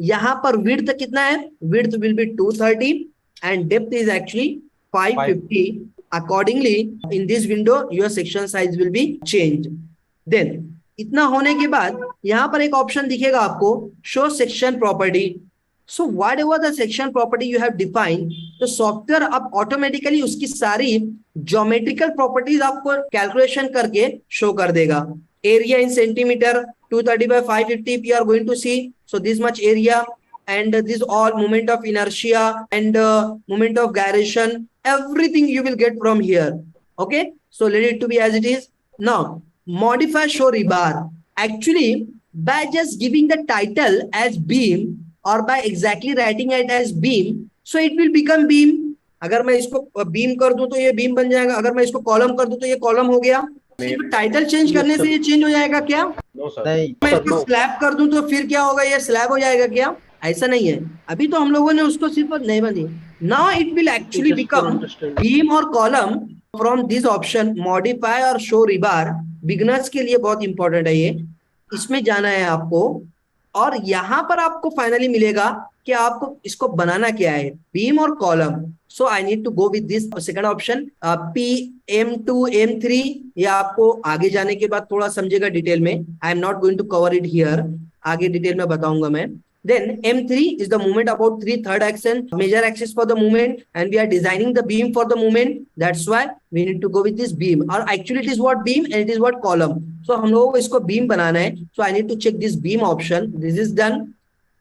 यहाँ पर width कितना है? Width will be 230 and depth is actually 550. Accordingly, in this window your section size will be changed. Then इतना होने के बाद यहाँ पर एक ऑप्शन दिखेगा आपको, show section property. So whatever the section property you have defined, तो सॉफ्टवेयर अब ऑटोमेटिकली उसकी सारी ज्योमेट्रिकल प्रॉपर्टीज आपको कैलकुलेशन करके शो कर देगा. Area in centimetre, 230 by 550 we are going to see. So this much area and this all moment of inertia and moment of gyration, everything you will get from here. Okay, so let it to be as it is. Now modify show rebar. Actually by just giving the title as beam or by exactly writing it as beam, so it will become beam. अगर मैं इसको beam कर दूं तो ये beam बन जाएगा, अगर मैं इसको कॉलम कर दूं तो ये कॉलम हो गया. सिर्फ टाइटल चेंज करने से ये चेंज हो जाएगा क्या? नो सर, नहीं मैं इसको स्लैब कर दूं तो फिर क्या होगा, ये स्लैब हो जाएगा क्या? ऐसा नहीं है, अभी तो हम लोगों ने उसको सिर्फ नहीं बनी। Now it will actually just for become understanding. Beam और column from this option modify और शो रिबार। बिगनर्स के लिए बहुत इंपॉर्टेंट है ये, इसमें जाना है आपको, और यहां पर आपको फाइनली मिलेगा कि आपको इसको बनाना क्या है, बीम और column. So I need to go with this second option P M2 M3। ये आपको आगे जाने के बाद थोड़ा समझेगा डिटेल में, I am not going to cover it here, आगे डिटेल में बताऊंगा मैं। Then M3 is the movement about 3/3 axis, major axis for the movement, and we are designing the beam for the movement. That's why we need to go with this beam. Or actually it is what beam and it is what column. So हम लोगों को इसको beam बनाना है. So I need to check this beam option. This is done.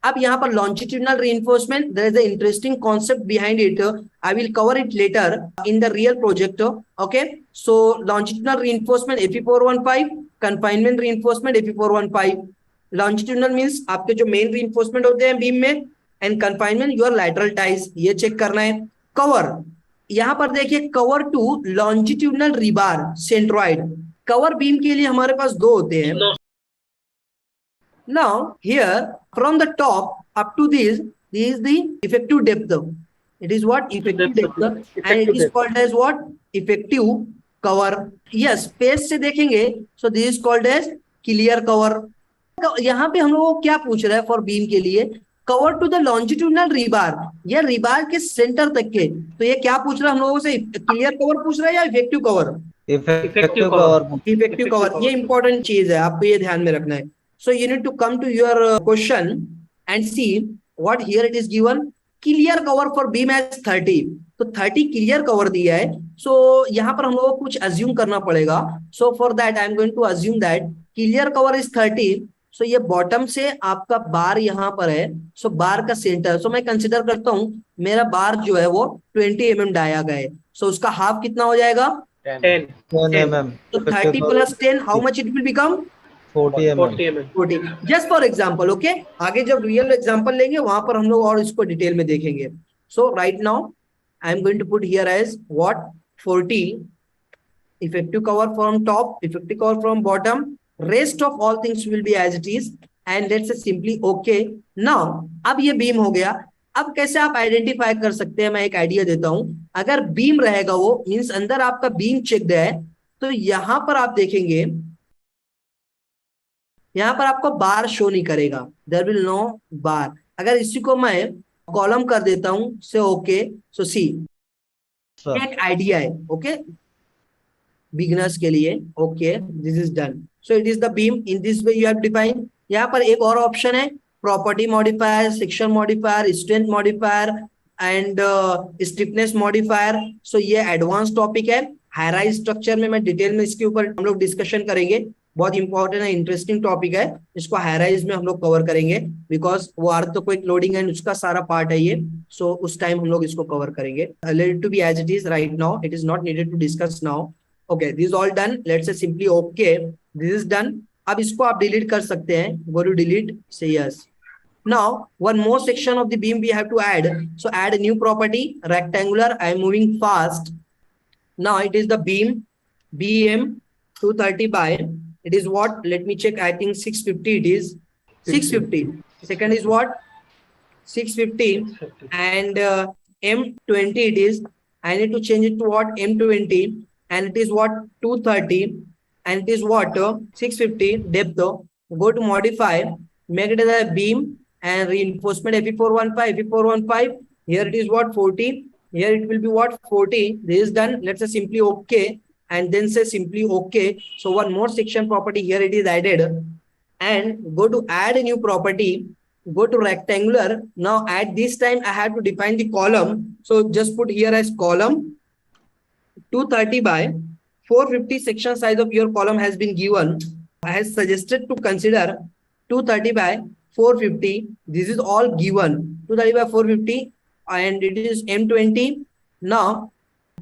अब यहाँ पर longitudinal reinforcement, there is an interesting concept behind it. I will cover it later in the real project. Okay. So longitudinal reinforcement Fe415, confinement reinforcement Fe415. Longitudinal means आपके जो main reinforcement होते हैं beam में, and confinement your lateral ties, ये check करना है। Cover, यहां पर देखिए cover to longitudinal rebar centroid. Cover beam के लिए हमारे पास दो होते हैं। Now here from the top up to this is the effective depth, it is what effective depth, and it is called as what effective cover. Yes, page से देखेंगे, सो this is called as clear cover. यहाँ पे हम लोग क्या पूछ रहे हैं फॉर बीम के लिए, cover to the longitudinal rebar, या रिबार के सेंटर तक के, तो ये क्या पूछ रहा है हम लोगों से, क्लियर कवर पूछ रहा है या effective cover? Effective cover. Effective cover, ये इंपॉर्टेंट चीज है, आपको ये ध्यान में रखना है। So you need to come to your question and see what here it is given, clear cover for beam as 30, तो 30 क्लियर कवर दिया है। सो यहाँ पर हम लोगों को कुछ अज्यूम करना पड़ेगा। So for that I am going to assume that clear cover is 30। सो ये बॉटम से आपका बार यहाँ पर है, सो बार का सेंटर, सो मैं कंसिडर करता हूँ मेरा बार जो है वो 20 mm डाया गया है, सो उसका हाफ कितना हो जाएगा? 10 mm. तो 30 plus 10 how much it will become? 40 mm. 40। Just for example, okay, आगे जब रियल एग्जाम्पल लेंगे वहां पर हम लोग और इसको डिटेल में देखेंगे। So right now I am going to put here as what 40 effective cover from top, effective cover from bottom, rest of all things will be as it is, and let's say simply okay. Now अब ये beam हो गया, अब कैसे आप identify कर सकते हैं, मैं एक आइडिया देता हूं। अगर बीम रहेगा वो मींस अंदर आपका बीम चेक्ड है, तो यहां पर आप देखेंगे यहां पर आपको बार शो नहीं करेगा, देयर विल नो बार। अगर इसी को मैं कॉलम कर देता हूं से ओके, सो सी एक आइडिया है, ओके, बिगिनर्स के लिए, okay, this is done. So it is the beam in this way you have define. यहाँ पर एक और ऑप्शन है, property modifier, section modifier, strength modifier and stiffness modifier. So ये एडवांस टॉपिक है, हाई राइज स्ट्रक्चर में मैं detail में इसके ऊपर हम लोग डिस्कशन करेंगे, बहुत इंपॉर्टेंट है, इंटरेस्टिंग टॉपिक है, इसको हाई राइज में हम लोग कवर करेंगे, बिकॉज वो अर्थक्वेक लोडिंग एंड उसका सारा पार्ट है ये। सो उस टाइम हम लोग इसको कवर करेंगे। Let it to be as it is right now, it is not needed to discuss now. Okay, this is all done. Let's say simply okay. This is done. अब इसको आप डिलीट कर सकते हैं. Go to delete. Say yes. Now one more section of the beam we have to add. So add a new property, rectangular. I am moving fast. Now it is the beam BM 230 by. It is what? Let me check. I think 650. It is 650. Second is what? 650 and M20. It is. I need to change it to what? M20. And it is what 230 and it is what 650 depth. Go to modify, make it as a beam and reinforcement Fe415, Fe415. Here it is what 40, here it will be what 40. This is done. Let's say simply okay and then say simply okay. So one more section property here it is added, and go to add a new property, go to rectangular. Now at this time I have to define the column, so just put here as column 230 by 450 section size of your column has been given. I have suggested to consider 230 by 450. This is all given, 230 by 450 and it is M20. Now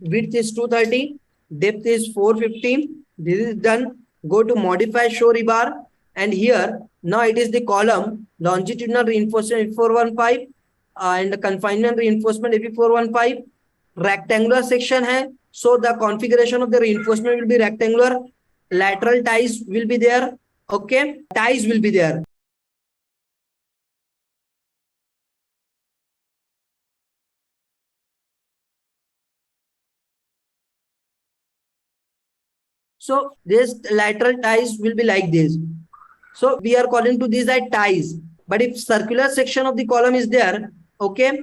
width is 230, depth is 450. This is done. Go to modify show rebar and here now it is the column longitudinal reinforcement Fe415 and confinement reinforcement Fe415. Rectangular section है, so the configuration of the reinforcement will be rectangular. lateral ties will be there. Okay, ties will be there. So this lateral ties will be like this. So we are calling to these as ties. But if circular section of the column is there, okay,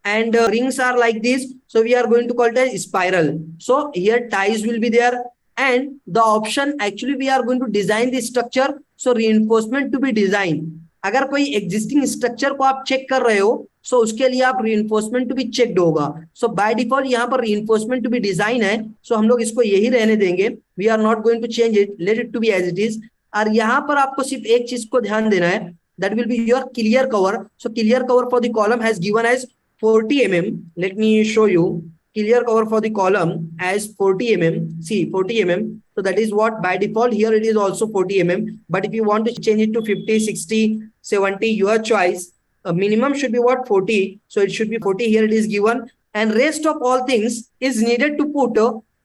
and rings are like this, so we are going to call it as spiral. So here ties will be there, and the option actually we are going to design the structure. So reinforcement to be designed. अगर कोई existing structure को आप check कर रहे हो, so उसके लिए आप reinforcement to be checked होगा. So by default यहाँ पर reinforcement to be design है, so हम लोग इसको यही रहने देंगे. We are not going to change it. Let it to be as it is. और यहाँ पर आपको सिर्फ एक चीज को ध्यान देना है, that will be your clear cover. So clear cover for the column has given as 40 mm. Let me show you clear cover for the column as 40 mm. See 40 mm. So that is what by default here it is also 40 mm. But if you want to change it to 50, 60, 70, your choice. A minimum should be what 40. So it should be 40. Here it is given. And rest of all things is needed to put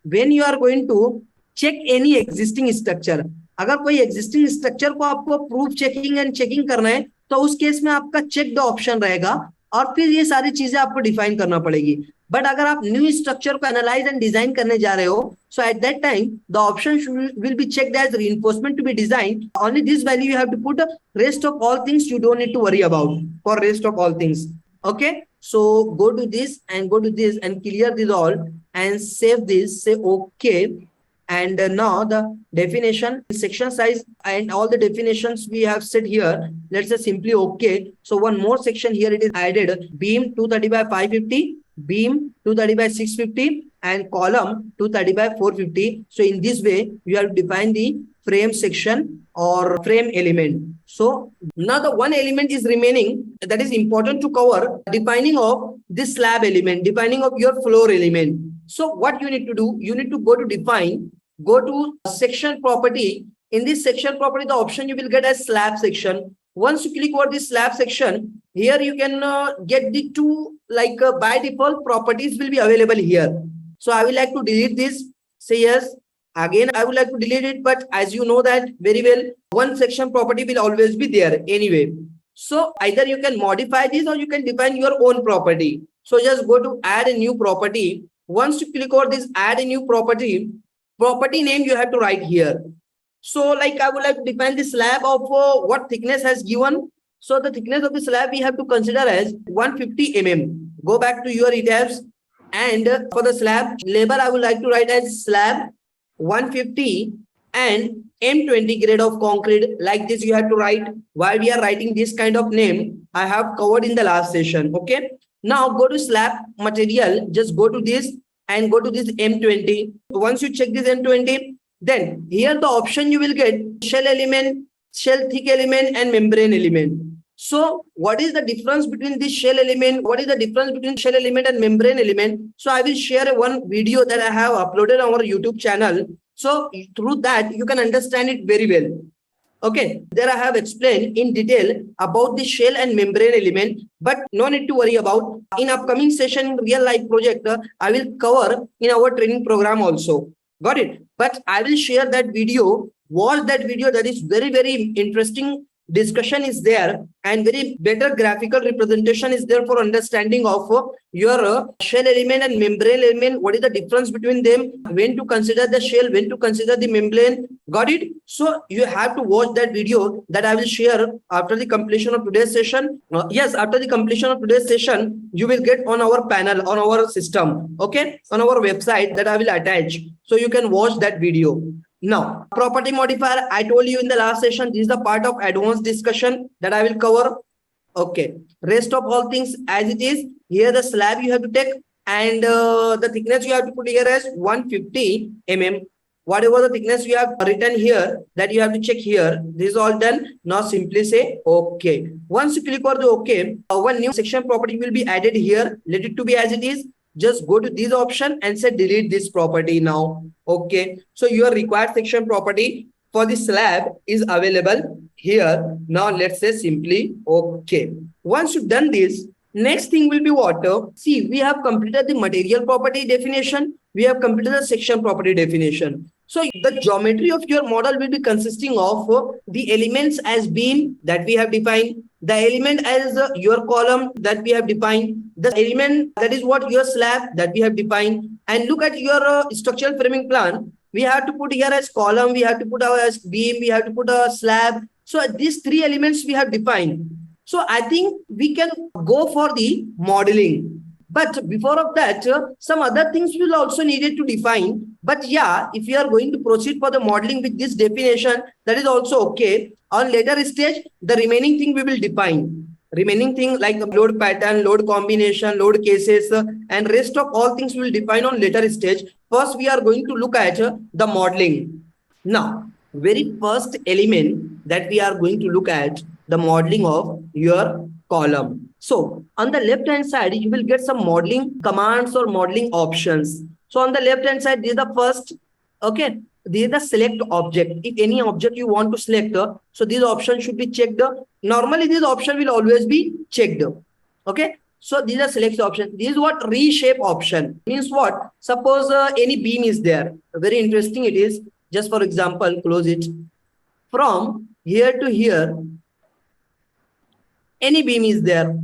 when you are going to check any existing structure. अगर कोई existing structure को आपको proof checking and checking करना है तो उस case में आपका चेक द ऑप्शन रहेगा और फिर ये सारी चीजें आपको डिफाइन करना पड़ेगी. बट अगर आप न्यू स्ट्रक्चर को एनालाइज एंड डिजाइन करने जा रहे हो, so at that time the option will be checked as reinforcement to be design. Only this value you have to put. Rest of all things you don't need to worry about for rest of all things. Okay, so go to this and go to this and clear this all and save this, say okay. And now the definition, section size and all the definitions we have set here, let's say simply okay. So one more section here it is added, beam 230 by 550, beam 230 by 650 and column 230 by 450. So in this way you have to define the frame section or frame element. So now the one element is remaining that is important to cover, defining of this slab element, defining of your floor element. So what you need to do, you need to go to define, go to section property. In this section property, the option you will get as slab section. Once you click over this slab section, here you can get the two like by default properties will be available here. So I will like to delete this. Say yes. Again, I would like to delete it, but as you know that very well, one section property will always be there anyway. So either you can modify this or you can define your own property. So just go to add a new property. Once you click over this add a new property, property name you have to write here. So like I would like to define the slab of what thickness has given. So the thickness of the slab we have to consider as 150 mm. Go back to your ETABS and for the slab label I would like to write as slab 150 and M20 grade of concrete. Like this you have to write. While we are writing this kind of name, I have covered in the last session. Okay. Now go to slab material. Just go to this and go to this M20. Once you check this M20, then here the option you will get shell element, shell thick element and membrane element. So what is the difference between this shell element? What is the difference between shell element and membrane element? So I will share one video that I have uploaded on our YouTube channel. So through that you can understand it very well. Okay, there I have explained in detail about the shell and membrane element, but no need to worry about. In upcoming session, real life project, I will cover in our training program also. Got it? But I will share that video. Watch that video. That is very, very interesting. Discussion is there and very better graphical representation is there for understanding of your shell element and membrane element. What is the difference between them? When to consider the shell, when to consider the membrane. Got it? So you have to watch that video that I will share after the completion of today's session. Yes, after the completion of today's session, you will get on our panel, on our system. Okay, on our website that I will attach. So you can watch that video. Now, property modifier, I told you in the last session, this is the part of advanced discussion that I will cover. Okay. Rest of all things as it is. Here the slab you have to take and the thickness you have to put here as 150 mm. Whatever the thickness you have written here, that you have to check here. This is all done. Now simply say okay. Once you click on the okay, one new section property will be added here. Let it to be as it is. Just go to this option and say delete this property now. Okay. So your required section property for the slab is available here. Now let's say simply okay. Once you've done this, next thing will be what? See, we have completed the material property definition. We have completed the section property definition. So the geometry of your model will be consisting of the elements as beam that we have defined, the element as your column that we have defined, the element that is what your slab that we have defined. And look at your structural framing plan. We have to put here as column, we have to put our as beam, we have to put a slab. So these three elements we have defined. So I think we can go for the modeling. But before of that, some other things will also needed to define. But yeah, if you are going to proceed for the modeling with this definition, that is also okay. On later stage, the remaining thing we will define. Remaining thing like the load pattern, load combination, load cases, and rest of all things we will define on later stage. First, we are going to look at the modeling. Now, very first element that we are going to look at the modeling of your column. So on the left hand side, you will get some modeling commands or modeling options. So on the left hand side, this is the first, okay, this is the select object. If any object you want to select, so this option should be checked. Normally this option will always be checked. Okay. So these are select option. This is what reshape option means. What? Suppose any beam is there. Very interesting it is. Just for example, close it. From here to here, any beam is there.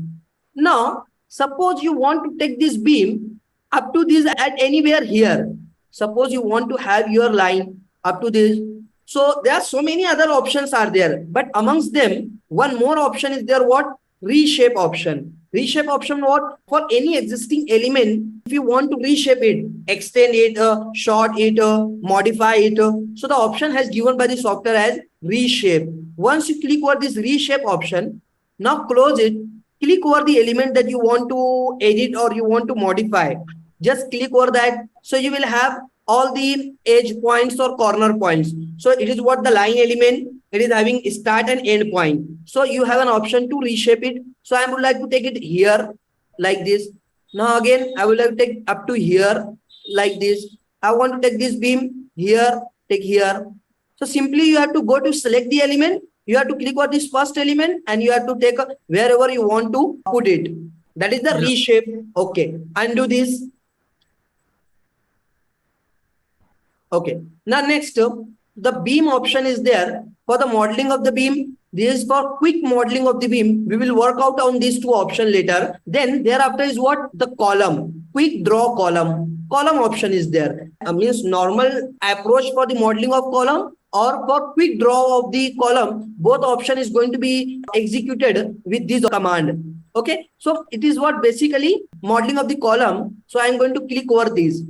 Now, suppose you want to take this beam up to this at anywhere here. Suppose you want to have your line up to this. So there are so many other options are there. But amongst them, one more option is there. What? Reshape option. Reshape option what? For any existing element, if you want to reshape it, extend it, short it, modify it. So the option has given by the software as reshape. Once you click over this reshape option, now close it, click over the element that you want to edit or you want to modify. Just click over that. So you will have all the edge points or corner points. So it is what the line element, it is having start and end point. So you have an option to reshape it. So I would like to take it here like this. Now again, I would like to take up to here like this. I want to take this beam here, take here. So simply you have to go to select the element. You have to click on this first element and you have to take wherever you want to put it. That is the reshape. Okay. Undo this. Okay. Now next, the beam option is there for the modeling of the beam. This is for quick modeling of the beam. We will work out on these two options later. Then thereafter is what? The column. Quick draw column. Column option is there. Means normal approach for the modeling of column or for quick draw of the column. Both option is going to be executed with this command. Okay. So it is what basically modeling of the column. So I am going to click over this.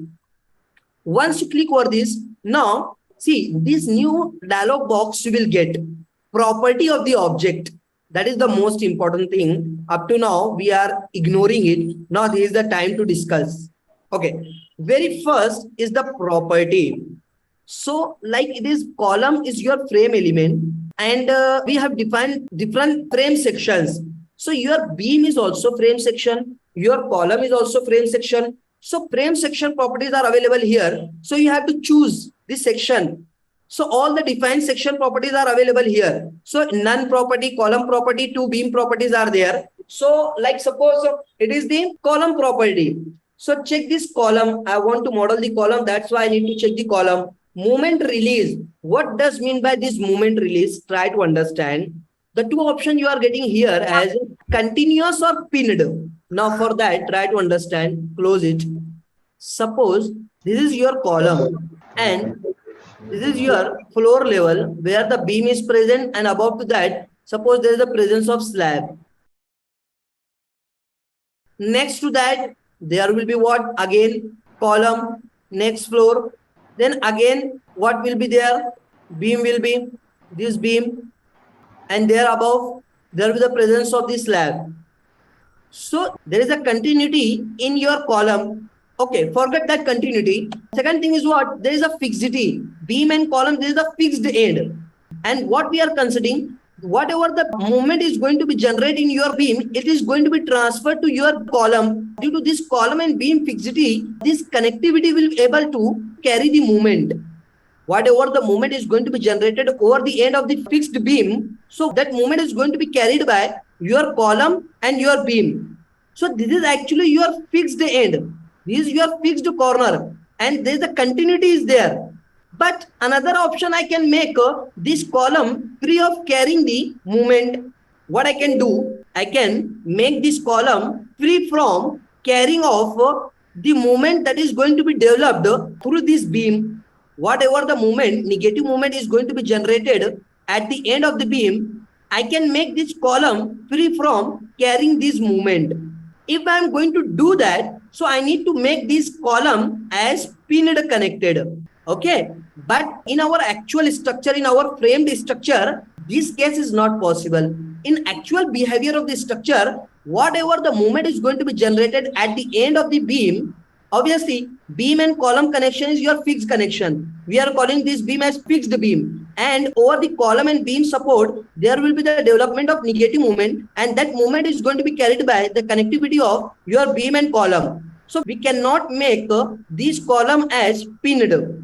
Once you click over this, now see this new dialog box you will get. Property of the object. That is the most important thing. Up to now, we are ignoring it. Now, this is the time to discuss. Okay. Very first is the property. So, like it is column is your frame element. And we have defined different frame sections. So, your beam is also frame section. Your column is also frame section. So, frame section properties are available here. So, you have to choose this section. So all the defined section properties are available here. So none property, column property, two beam properties are there. So like suppose it is the column property. So check this column. I want to model the column. That's why I need to check the column. Moment release. What does mean by this moment release? Try to understand. The two options you are getting here as continuous or pinned. Now for that, try to understand. Close it. Suppose this is your column and this is your floor level where the beam is present, and above to that, suppose there is a presence of slab. Next to that, there will be what? Again, column, next floor. Then again, what will be there? Beam will be this beam. And there above, there will be the presence of the slab. So there is a continuity in your column. Okay, forget that continuity. Second thing is what? There is a fixity. Beam and column, there is a fixed end. And what we are considering, whatever the movement is going to be generated in your beam, it is going to be transferred to your column. Due to this column and beam fixity, this connectivity will be able to carry the movement. Whatever the movement is going to be generated over the end of the fixed beam, so that movement is going to be carried by your column and your beam. So this is actually your fixed end. This is your fixed corner, and there is a continuity is there. But another option I can make this column free of carrying the movement. What I can do, I can make this column free from carrying of the movement that is going to be developed through this beam. Whatever the movement, negative movement is going to be generated at the end of the beam, I can make this column free from carrying this movement. If I am going to do that, so I need to make this column as pinned connected. Okay, but in our actual structure, in our framed structure, this case is not possible. In actual behavior of the structure, whatever the movement is going to be generated at the end of the beam, obviously beam and column connection is your fixed connection. We are calling this beam as fixed beam, and over the column and beam support there will be the development of negative movement, and that movement is going to be carried by the connectivity of your beam and column. So we cannot make this column as pinned.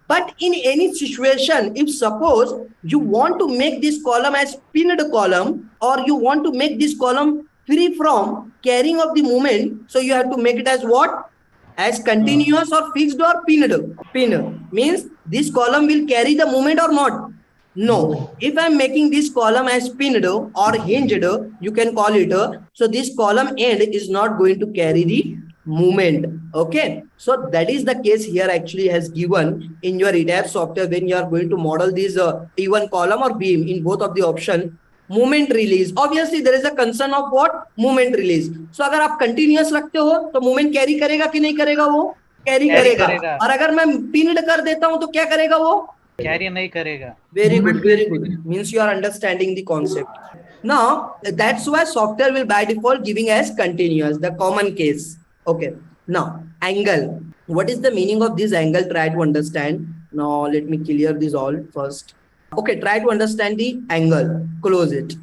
But in any situation, if suppose you want to make this column as pinned column, or you want to make this column free from carrying of the movement, so you have to make it as what? As continuous or fixed or pinned. Pinned means this column will carry the movement or not? No. If I am making this column as pinned or hinged, you can call it, so this column end is not going to carry the movement. Okay, so that is the case here actually has given in your ETABS software when you are going to model this even column or beam in both of the option. Movement release, obviously there is a concern of what? Movement release. So अगर आप continuous रखते हो तो movement carry करेगा कि नहीं करेगा? वो carry करेगा. और अगर मैं pinned कर देता हूं तो क्या करेगा वो? Carry नहीं करेगा. Very good, very good. Means you are understanding the concept. Now that's why software will by default giving as continuous, the common case. Okay. Now angle. What is the meaning of this angle? Try to understand. Now let me clear this all first. Okay, try to understand the angle. Close it.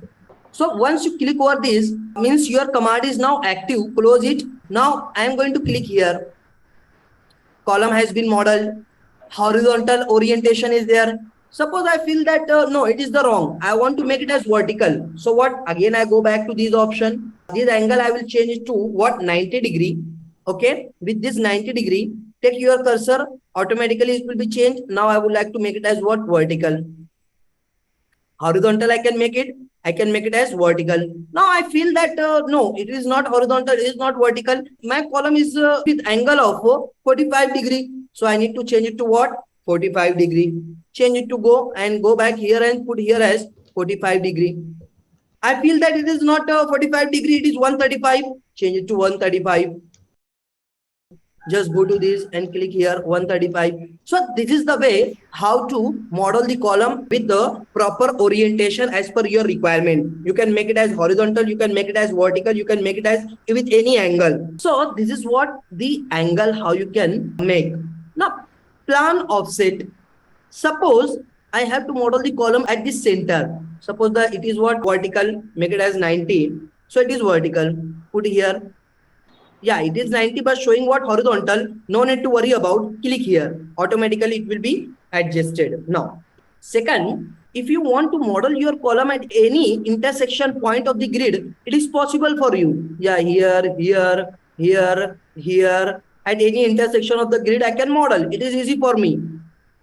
So once you click over this, means your command is now active. Close it. Now I am going to click here. Column has been modeled. Horizontal orientation is there. Suppose I feel that no, it is the wrong. I want to make it as vertical. So what? Again, I go back to this option. This angle I will change it to what? 90 degree. Okay. With this 90 degree, take your cursor. Automatically it will be changed. Now I would like to make it as what? Vertical. Horizontal I can make it. I can make it as vertical. Now I feel that no, it is not horizontal. It is not vertical. My column is with angle of 45 degree. So I need to change it to what? 45 degree. Change it to go and go back here and put here as 45 degree. I feel that it is not 45 degree. It is 135. Change it to 135. Just go to this and click here 135. So this is the way how to model the column with the proper orientation as per your requirement. You can make it as horizontal, you can make it as vertical, you can make it as with any angle. So this is what the angle how you can make. Now plan offset. Suppose I have to model the column at the center. Suppose that it is what? Vertical, make it as 90. So it is vertical. Put here. Yeah, it is 90 but showing what? Horizontal. No need to worry about. Click here. Automatically it will be adjusted. Now, second, if you want to model your column at any intersection point of the grid, it is possible for you. Yeah, here, here, here, here. At any intersection of the grid, I can model. It is easy for me.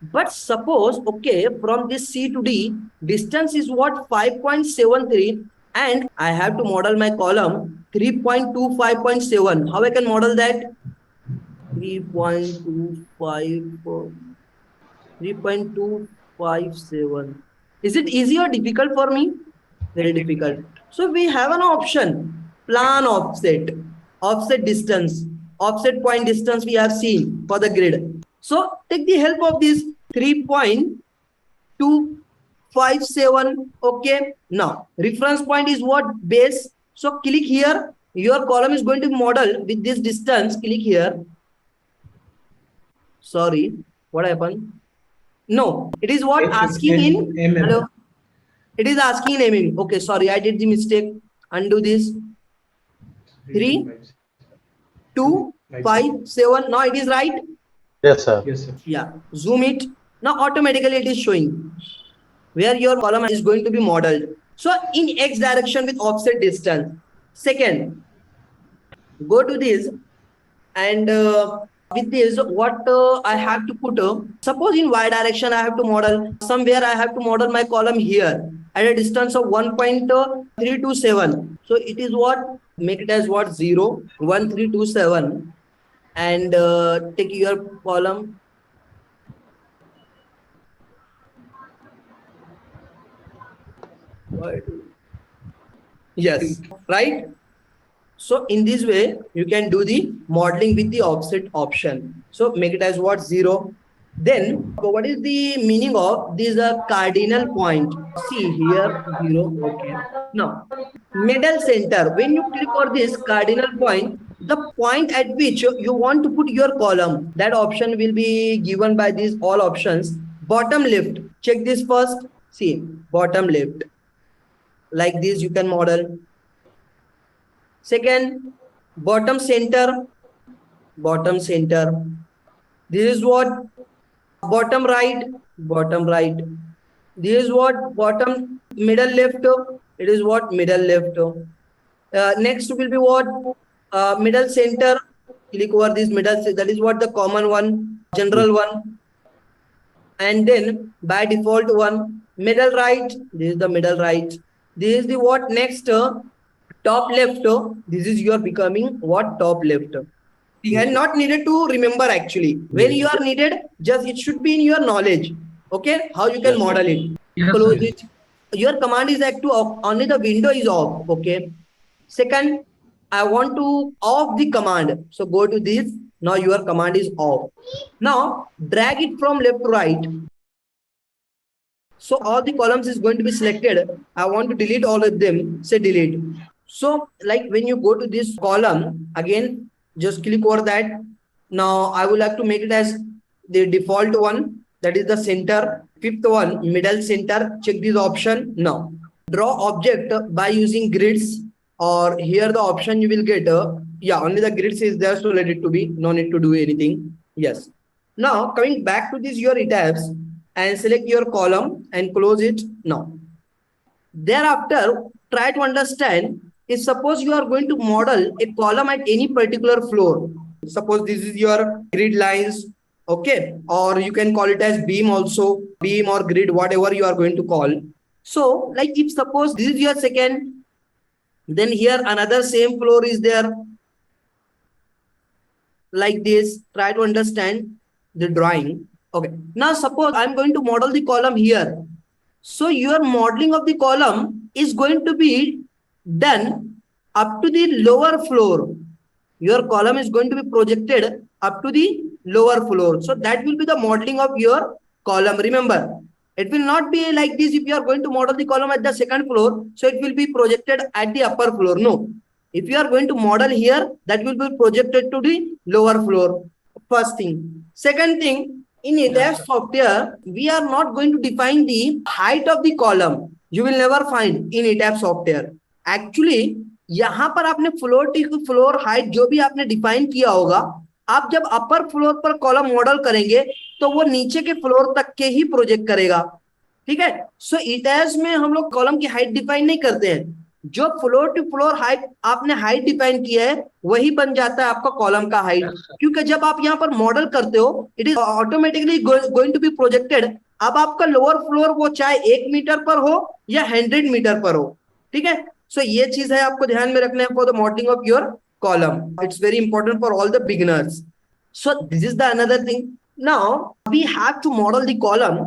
But suppose, okay, from this C to D, distance is what? 5.73. And I have to model my column 3.25.7. How I can model that? 3.257. Is it easy or difficult for me? Very difficult. So we have an option. Plan offset. Offset distance. Offset point distance we have seen for the grid. So take the help of this 3.257. Okay. Now reference point is what? Base. So click here. Your column is going to be modeled with this distance. Click here. Sorry, what happened? No, it is what? Asking in mm. Hello. It is asking in mm. Okay, sorry, I did the mistake. Undo this. 3.257. Now it is right. Yes, sir. Yes, sir. Yeah, zoom it. Now automatically it is showing where your column is going to be modeled. So in X direction with offset distance. Second, go to this and with this, what I have to put, suppose in y direction I have to model, somewhere I have to model my column here at a distance of 1.327. So it is what, make it as what, 0, 1327, and take your column. Yes, right? So in this way, you can do the modeling with the offset option. So make it as what, 0. Then what is the meaning of this cardinal point? See here, 0. Okay. Now, middle center. When you click on this cardinal point, the point at which you want to put your column, that option will be given by these all options. Bottom left. Check this first. See, bottom left. Like this, you can model. Second, bottom center, bottom center. This is what, bottom right, bottom right. This is what, bottom middle left. It is what, middle left. Next will be what, middle center. Click over this middle. That is what, the common one, general one. And then by default one, middle right. This is the middle right. This is the what, next, top left. This is your becoming what, top left. You are not needed to remember actually. When you are needed, just it should be in your knowledge. Okay, how you can model it. Close it. Your command is active, only the window is off. Okay. Second, I want to off the command. So go to this. Now your command is off. Now drag it from left to right. So all the columns is going to be selected. I want to delete all of them. Say delete. So like when you go to this column, again, just click over that. Now I would like to make it as the default one. That is the center. Fifth one, middle center. Check this option. Now draw object by using grids, or here the option you will get. Yeah, only the grids is there. So let it to be. No need to do anything. Yes. Now coming back to this your ETABS, and select your column and close it now. Thereafter, try to understand, if suppose you are going to model a column at any particular floor. Suppose this is your grid lines, okay, or you can call it as beam also, beam or grid, whatever you are going to call. So like if suppose this is your second, then here another same floor is there, like this. Try to understand the drawing. Okay, now suppose I'm going to model the column here. So your modeling of the column is going to be done up to the lower floor. Your column is going to be projected up to the lower floor. So that will be the modeling of your column. Remember, it will not be like this. If you are going to model the column at the second floor, so it will be projected at the upper floor. No. If you are going to model here, that will be projected to the lower floor. First thing. Second thing, in ETABS software, we are not going to define the height of the column. You will never find in ETABS software. Actually, यहाँ पर आपने floor height जो भी आपने define किया होगा, आप जब अपर फ्लोर पर कॉलम मॉडल करेंगे तो वो नीचे के फ्लोर तक के ही प्रोजेक्ट करेगा. ठीक है. सो ETABS में हम लोग कॉलम की हाइट डिफाइन नहीं करते हैं. जो फ्लोर टू फ्लोर हाइट आपने हाइट डिफाइन किया है वही बन जाता है आपका कॉलम का हाइट. क्योंकि जब आप यहाँ पर मॉडल करते हो, it is automatically going to be projected. अब आपका लोअर फ्लोर वो चाहे 1 मीटर पर हो या 100 मीटर पर हो. ठीक है. सो ये चीज है आपको ध्यान में रखना है for the modelling of your column. It's very important for all the beginners. So this is the another thing. Now we have to model the column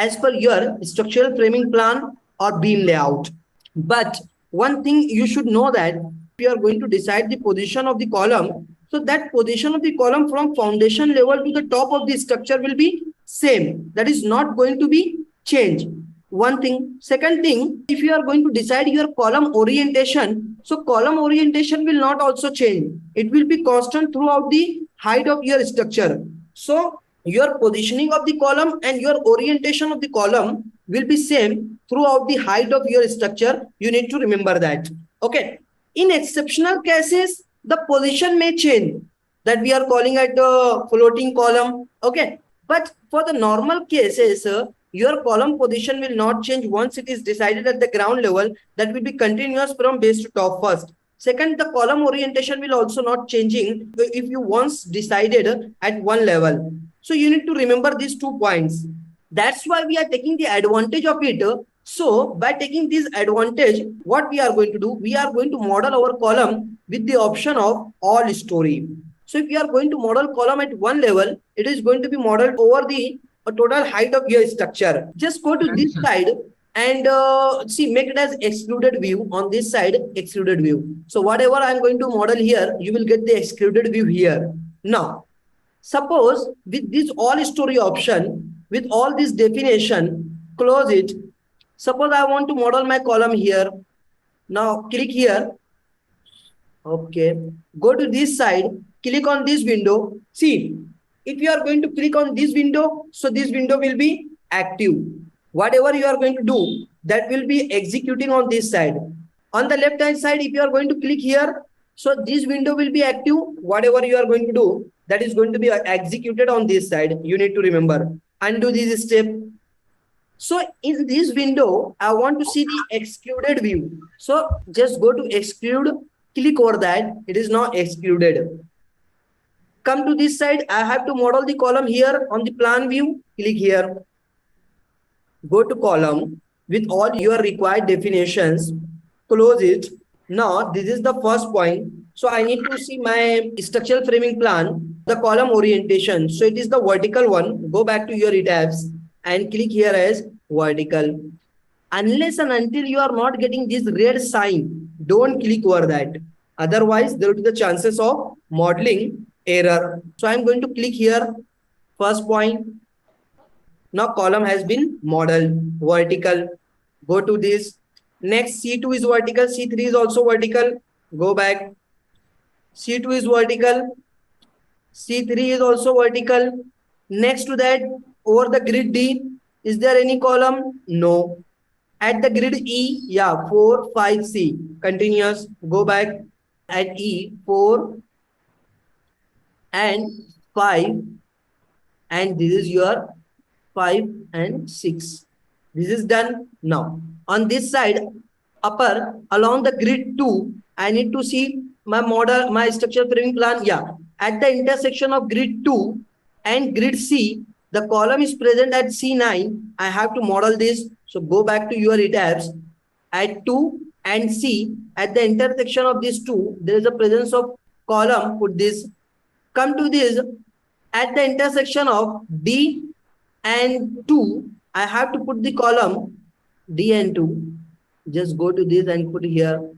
as per your structural framing plan or beam layout. But one thing you should know that if you are going to decide the position of the column, so that position of the column from foundation level to the top of the structure will be same. That is not going to be changed. One thing. Second thing, if you are going to decide your column orientation, so column orientation will not also change. It will be constant throughout the height of your structure. So your positioning of the column and your orientation of the column will be same throughout the height of your structure. You need to remember that. Okay. In exceptional cases, the position may change. That we are calling it the floating column. Okay. But for the normal cases, your column position will not change once it is decided at the ground level. That will be continuous from base to top first. Second, the column orientation will also not changing if you once decided at one level. So you need to remember these 2 points. That's why we are taking the advantage of it. So by taking this advantage, what we are going to do, we are going to model our column with the option of all story. So if you are going to model column at one level, it is going to be modeled over the total height of your structure. Just go to this side and see, make it as excluded view. On this side, excluded view. So whatever I'm going to model here, you will get the excluded view here. Now, suppose with this all story option, with all this definition, close it. Suppose I want to model my column here. Now click here. Okay, go to this side, click on this window. See, if you are going to click on this window, so this window will be active. Whatever you are going to do, that will be executing on this side. On the left hand side, if you are going to click here, so this window will be active. Whatever you are going to do, that is going to be executed on this side. You need to remember. Undo this step. So in this window, I want to see the excluded view. So just go to exclude, click over that. It is now excluded. Come to this side. I have to model the column here on the plan view. Click here. Go to column with all your required definitions. Close it. Now this is the first point. So I need to see my structural framing plan, the column orientation. So it is the vertical one. Go back to your ETABS and click here as vertical. Unless and until you are not getting this red sign, don't click over that. Otherwise, there will be the chances of modeling error. So I'm going to click here. First point. Now column has been modeled vertical. Go to this. Next, C2 is vertical. C3 is also vertical. Go back. C2 is vertical. C3 is also vertical. Next to that, over the grid D, is there any column? No. At the grid E, yeah, 4, 5, C. Continuous. Go back. At E, 4 and 5. And this is your 5 and 6. This is done. Now, on this side, upper, along the grid 2, I need to see my model, my structural framing plan. Yeah. At the intersection of grid 2 and grid C, the column is present at C9. I have to model this. So go back to your ETABS. At 2 and C, at the intersection of these two, there is a presence of column. Put this. Come to this. At the intersection of D and 2, I have to put the column D and 2. Just go to this and put here.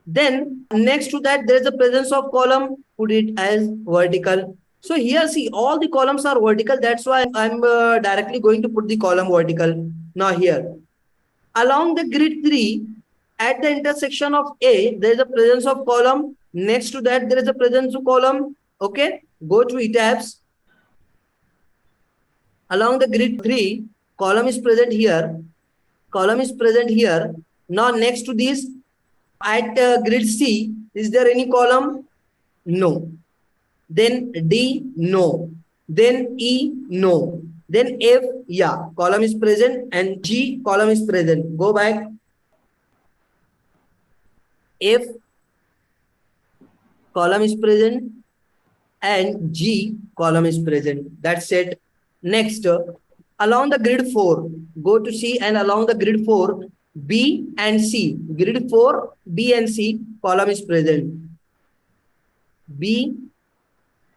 Then next to that, there is a presence of column. Put it as vertical. So here, see, all the columns are vertical. That's why I'm directly going to put the column vertical. Now here, along the grid 3, at the intersection of A, there is a presence of column. Next to that, there is a presence of column. Okay, go to ETABS. Along the grid 3, column is present here. Column is present here. Now next to this, at grid C, is there any column? No. Then D, no. Then E, no. Then F, yeah, column is present, and G, column is present. Go back. F, column is present, and G, column is present. That's it. Next, along the grid 4, go to C, and along the grid 4, B and C. Grid 4, B and C, column is present. B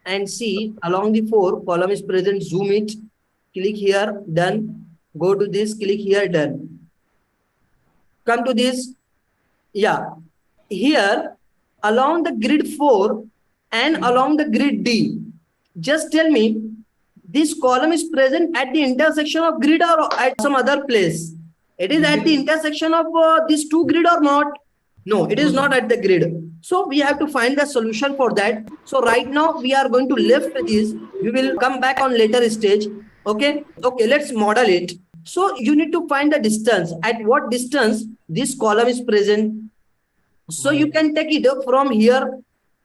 and C, along the 4, column is present. Zoom it. Click here, done. Go to this, click here, done. Come to this. Yeah. Here, along the grid 4 and along the grid D, just tell me, this column is present at the intersection of grid or at some other place? It is at the intersection of these two grid or not? No, it is not at the grid. So we have to find the solution for that. So right now we are going to left this. We will come back on later stage. Okay. Okay, let's model it. So you need to find the distance. At what distance this column is present? So you can take it from here,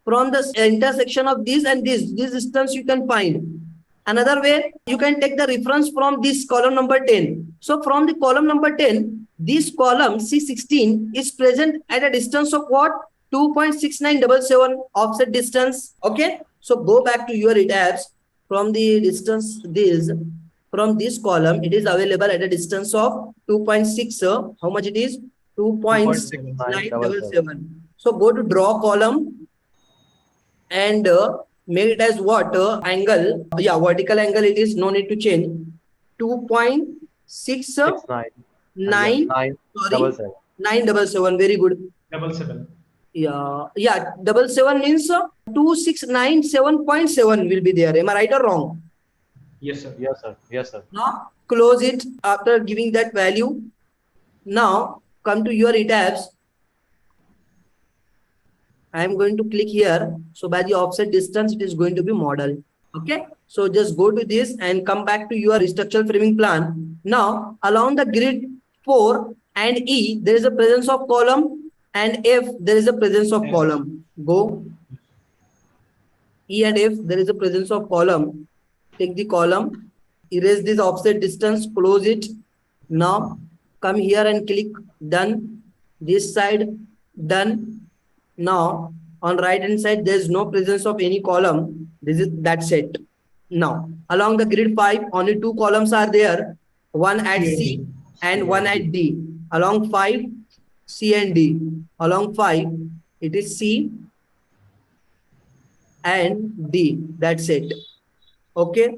from the intersection of this and this distance you can find. Another way, you can take the reference from this column number 10. So from the column number 10, this column C16 is present at a distance of what? 2.6977 offset distance. Okay, so go back to your ETABS. From the distance from this column, it is available at a distance of 2.6. How much it is? 2.6977. So go to draw column and make it as what? Angle. Yeah, vertical angle it is, no need to change. 2.69. Sorry, 977. Very good. 77. Yeah, 77 means 2697.7 will be there. Am I right or wrong? Yes, sir. Yes, sir. Yes, sir. Now close it after giving that value. Now come to your ETABS. I am going to click here. So by the offset distance, it is going to be model. Okay. So just go to this and come back to your structural framing plan. Now along the grid 4 and E, there is a presence of column, and F, there is a presence of column. Go. E and F, there is a presence of column. Take the column, erase this offset distance, close it. Now come here and click done. This side done. Now on right hand side, there is no presence of any column. That's it. Now along the grid 5, only two columns are there, one at C and one at D. Along 5, C and D. Along 5, it is C and D. That's it. Okay.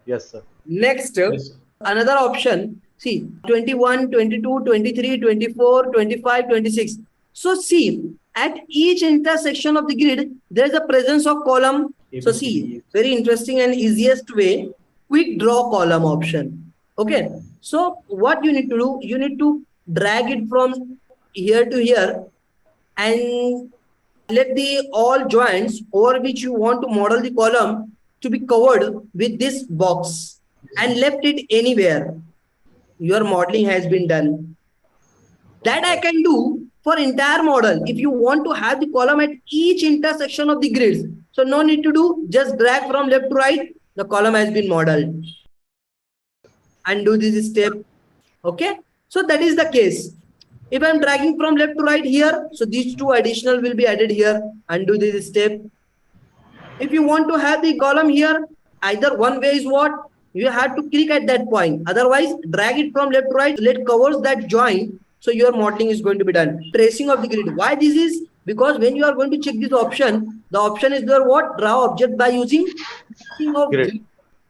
Yes, sir. Next, Yes, sir. another option. See, 21, 22, 23, 24, 25, 26. So see, at each intersection of the grid, there is a presence of column. So see, very interesting and easiest way, quick draw column option. Okay. So what you need to do, you need to drag it from here to here and let the all joints over which you want to model the column to be covered with this box and left it anywhere. Your modeling has been done. That I can do for entire model. If you want to have the column at each intersection of the grids, so no need to do, just drag from left to right, the column has been modeled. Undo this step. Okay, so that is the case. If I'm dragging from left to right here, so these two additional will be added here. Undo this step. If you want to have the column here, either one way is what? You have to click at that point. Otherwise, drag it from left to right, let covers that joint. So your modeling is going to be done. Tracing of the grid. Why this is? Because when you are going to check this option, the option is there what? Draw object by using tracing of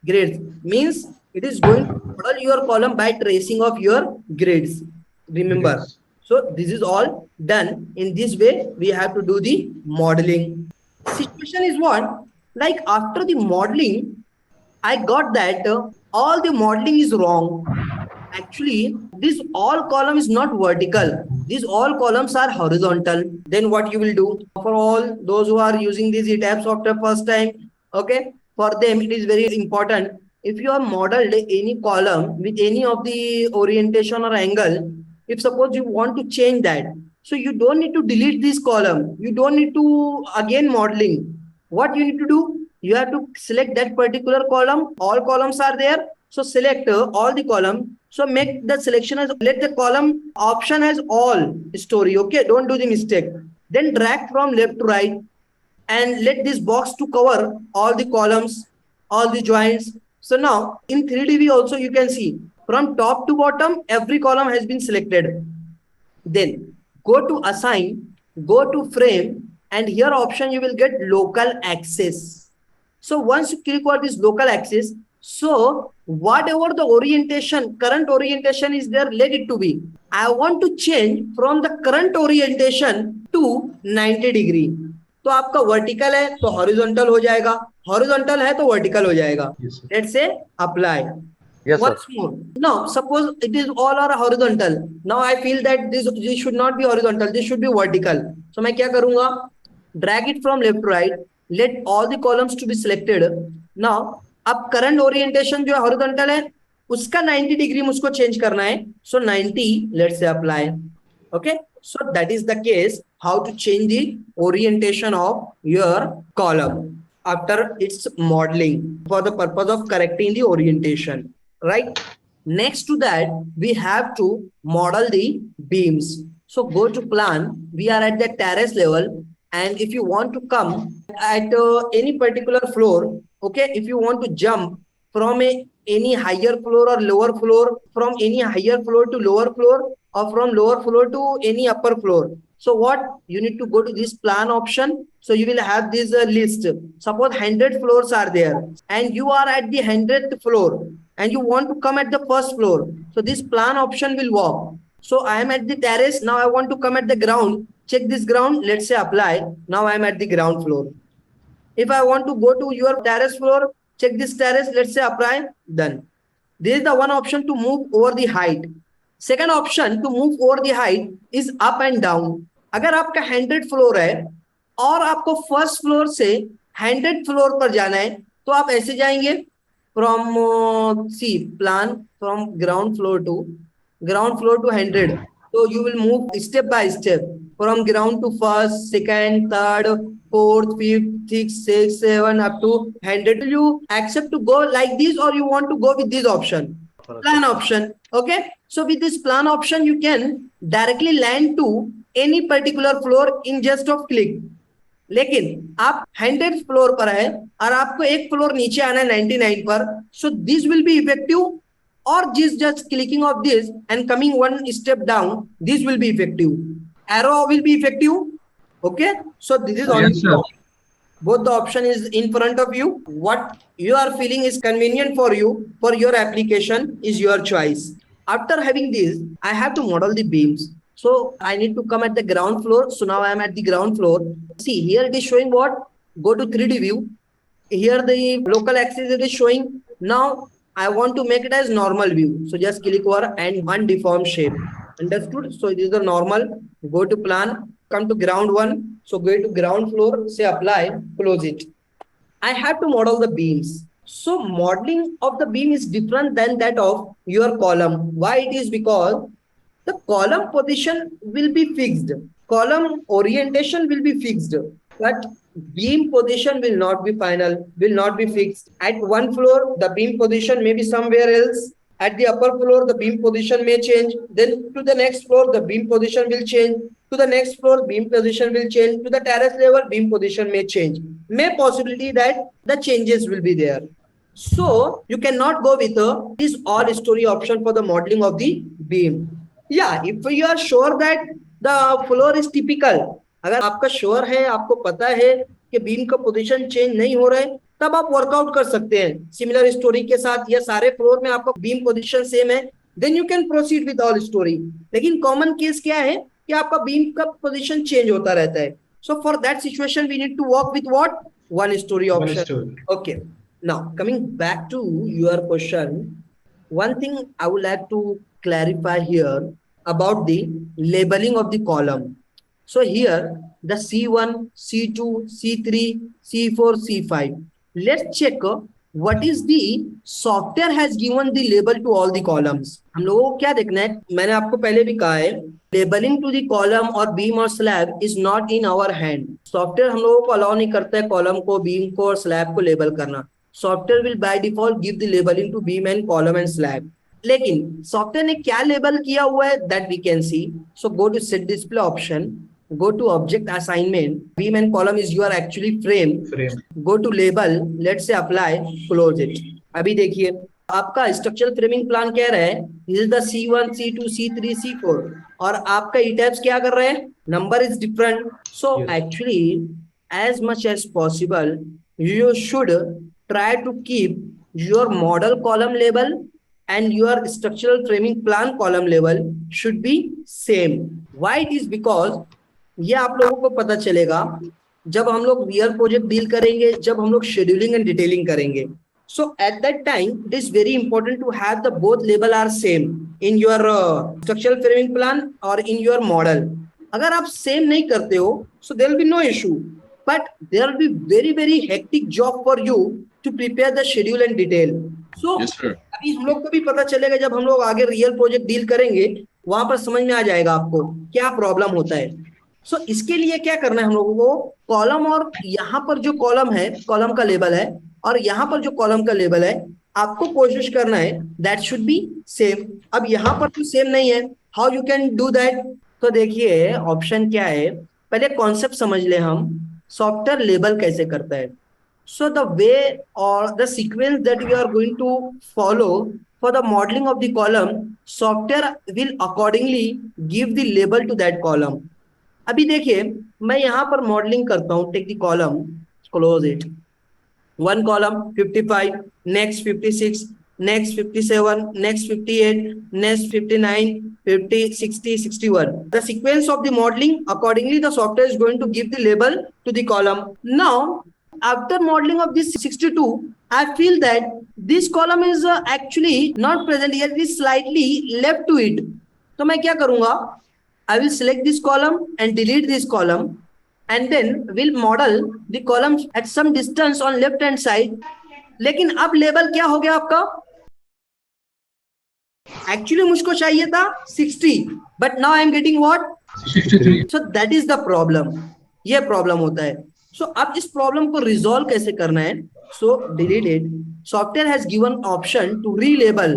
grids. Means it is going to model your column by tracing of your grids. Remember. Yes. So this is all done. In this way, we have to do the modeling. Situation is what? Like after the modeling, I got that all the modeling is wrong. Actually, this all column is not vertical. These all columns are horizontal. Then what you will do? For all those who are using these ETABS software first time, okay, for them it is very important. If you have modeled any column with any of the orientation or angle, if suppose you want to change that, so you don't need to delete this column. You don't need to again modeling. What you need to do? You have to select that particular column. All columns are there. So select all the column. So make the selection as, let the column option as all story. Okay, don't do the mistake. Then drag from left to right and let this box to cover all the columns, all the joints. So now in 3D view also you can see from top to bottom, every column has been selected. Then go to assign, go to frame, and here option you will get local access. So once you click on this local access, so whatever the orientation, current orientation is there, let it to be. I want to change from the current orientation to 90 degree. तो आपका vertical है तो horizontal हो जाएगा, horizontal है तो vertical हो जाएगा. Let's say apply. Yes, sir. Once more. Now, suppose it is all are horizontal. Now I feel that this should not be horizontal. This should be vertical. So मैं क्या करूँगा? Drag it from left to right. Let all the columns to be selected. Now, अब current orientation जो horizontal है, उसका 90 degree मुझको change करना है. So 90, let's say apply. Okay. So that is the case. How to change the orientation of your column after its modeling for the purpose of correcting the orientation. Right? Next to that, we have to model the beams. So go to plan. We are at the terrace level, and if you want to come at any particular floor, okay, if you want to jump from any higher floor or lower floor, from any higher floor to lower floor, or from lower floor to any upper floor. So what you need to go to this plan option. So you will have this list. Suppose 100 floors are there, and you are at the 100th floor, and you want to come at the first floor. So this plan option will work. So I am at the terrace. Now I want to come at the ground. Check this ground. Let's say apply. Now I am at the ground floor. If I want to go to your terrace floor, check this terrace. Let's say apply. Done. This is the one option to move over the height. Second option to move over the height is up and down. अगर आपका 100 floor है और आपको first floor से 100 floor पर जाना है, तो आप ऐसे जाएंगे from see plan from ground floor to 100. So you will move step by step from ground to first, second, third, fourth, fifth, sixth, sixth, seven up to 100. Will you accept to go like this, or you want to go with this option? Plan option. Okay. So with this plan option, you can directly land to any particular floor in just of click. लेकिन आप 100 floor पर है और आपको एक floor नीचे आना है 99 पर, so this will be effective, और just clicking of this and coming one step down, this will be effective. Arrow will be effective. Okay, so this is only both the option is in front of you. What you are feeling is convenient for you, for your application, is your choice. After having this, I have to model the beams. So I need to come at the ground floor. So now I am at the ground floor. See, here it is showing what? Go to 3D view. Here the local axis it is showing. Now I want to make it as normal view. So just click over and undeformed shape. Understood? So it is the normal. Go to plan, come to ground one. So go to ground floor, say apply, close it. I have to model the beams. So modeling of the beam is different than that of your column. Why it is? Because the column position will be fixed. Column orientation will be fixed. But beam position will not be final, will not be fixed. At one floor, the beam position may be somewhere else. At the upper floor, the beam position may change. Then to the next floor, the beam position will change. To the next floor, beam position will change. To the terrace level, beam position may change. May possibility that the changes will be there. So you cannot go with this all story option for the modeling of the beam. Yeah, if you are sure that the floor is typical, अगर आपका sure है, आपको पता है कि beam का position change नहीं हो रहा है, तब आप वर्कआउट कर सकते हैं सिमिलर स्टोरी के साथ, या सारे फ्लोर में आपका बीम पोजीशन सेम है, then you can proceed with all storey. लेकिन कॉमन केस क्या है कि आपका बीम का पोजीशन चेंज होता रहता है. So for that situation we need to work with what? One storey option. Okay, now coming back to your question, one thing I would like to clarify here about the labeling of the column. So here the C1, C2, C3, C4, C5. Let's check what is the software has given the label to all the columns. हम लोगों को क्या देखना है, मैंने आपको पहले भी कहा है, labeling to the column और beam और slab is not in our hand. Software हम लोगों को अलाउ नहीं करता है कॉलम को, बीम को और स्लैब को लेबल करना. Software will by default give the labeling to beam and column and slab. लेकिन सॉफ्टवेयर ने क्या लेबल किया हुआ है, that we can see. So go to set display option, go to object assignment, beam and column is your actually frame. Go to label, let's say apply, close it. अभी देखिए आपका structural framing plan कह रहा है this is the C1, C2, C3, C4, और आपका ETABS क्या कर रहे हैं, number is different. So actually as much as possible you should try to keep your model column label and your structural framing plan column level should be same. Why it is? Because ये आप लोगों को पता चलेगा जब हम लोग real project deal करेंगे, जब हम लोग शेड्यूलिंग एंड डिटेलिंग करेंगे. So at that time it is very important to have the both label are same in your structural framing plan or in your model. अगर आप सेम नहीं करते हो so there will be no issue, but there will be very hectic job for you to prepare the schedule and detail. So yes, अभी हम लोग को भी पता चलेगा जब हम लोग आगे रियल प्रोजेक्ट डील करेंगे, वहां पर समझ में आ जाएगा आपको क्या प्रॉब्लम होता है. सो इसके लिए क्या करना है हम लोगों को, कॉलम और यहाँ पर जो कॉलम है, कॉलम का लेबल है, और यहाँ पर जो कॉलम का लेबल है, आपको कोशिश करना है दैट शुड बी सेम। अब यहाँ पर तो सेम नहीं है, how you can do that? तो देखिए ऑप्शन क्या है, पहले कॉन्सेप्ट समझ ले हम, सॉफ्टवेयर लेबल कैसे करता है। So the way or the sequence that we are going to follow for the modeling of the column, software will accordingly give the label to that column. अभी देखिए मैं यहाँ पर मॉडलिंग करता हूँ, take the column, close it, one column 55, next 56, next 57, next 58, next 59, 50, 60, 61. The sequence of the modeling, accordingly the software is going to give the label to the column. Now after modeling of this 62, I feel that this column is actually not present here, it is slightly left to it. तो मैं क्या करूंगा, I will select this column and delete this column, and then we'll model the columns at some distance on left hand side. लेकिन अब label क्या हो गया आपका, एक्चुअली मुझको चाहिए था 60, but now I am getting what 63. So that is the problem, ये प्रॉब्लम होता है. सो अब इस प्रॉब्लम को रिजॉल्व कैसे करना है? So delete it. Software has given option to relabel,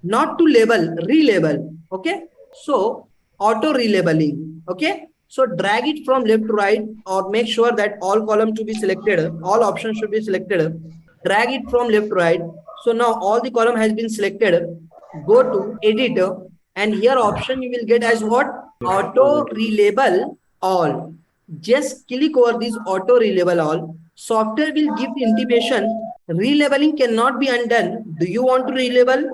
not to label, relabel. Okay, so auto relabeling. Okay, so drag it from left to right, or make sure that all columns to be selected, all options should be selected. Drag it from left to right. So now all the column has been selected. Go to editor, and here option you will get as what? Auto relabel all. Just click over this auto relabel all. Software will give the intimation relabeling cannot be undone. Do you want to relabel?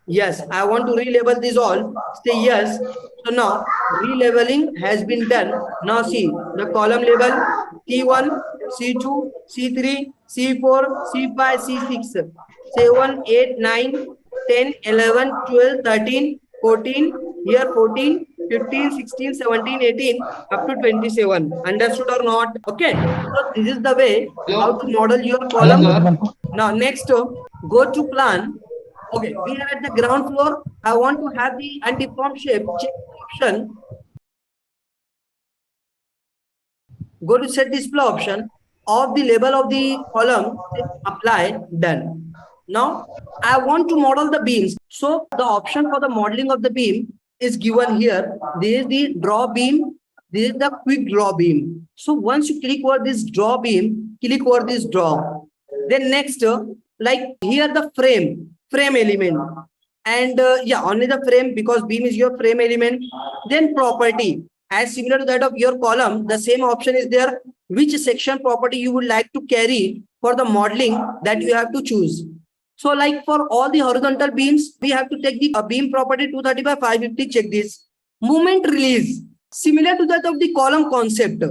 Yes, I want to relabel this all. Say yes. So now relabeling has been done. Now see the column label C1, C2, C3, C4, C5, C6, 7, 8, 9, 10, 11, 12, 13, 14, here 14, 15, 16, 17, 18, up to 27. Understood or not? Okay. So this is the way how to model your column. Now next, go to plan. Okay, we are at the ground floor. I want to have the undeformed shape. Check the option. Go to set display option. Of the label of the column, apply, done. Now I want to model the beams. So the option for the modeling of the beam is given here. This is the draw beam. This is the quick draw beam. So once you click over this draw beam, click over this draw. Then next, like here the frame element, and yeah, only the frame, because beam is your frame element. Then property, as similar to that of your column, the same option is there. Which section property you would like to carry for the modeling, that you have to choose. So like for all the horizontal beams, we have to take the beam property 230 by 550. Check this. Moment release, similar to that of the column concept.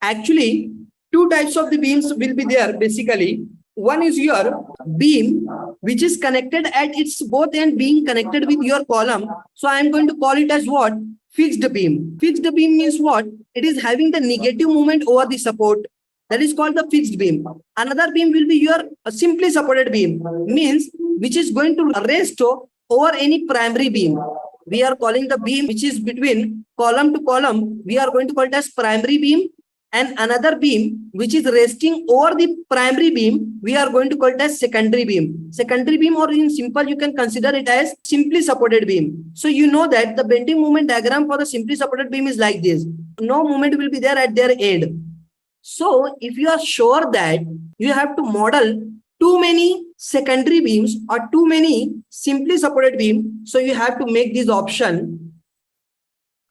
Actually, two types of the beams will be there basically. One is your beam, which is connected at its both end, being connected with your column. So I am going to call it as what? Fixed beam. Fixed beam means what? It is having the negative moment over the support. That is called the fixed beam. Another beam will be your simply supported beam, means which is going to rest over any primary beam. We are calling the beam which is between column to column, we are going to call it as primary beam. And another beam which is resting over the primary beam, we are going to call it as secondary beam. Secondary beam, or in simple you can consider it as simply supported beam. So you know that the bending moment diagram for the simply supported beam is like this. No moment will be there at their end. So if you are sure that you have to model too many secondary beams or too many simply supported beam, so you have to make this option.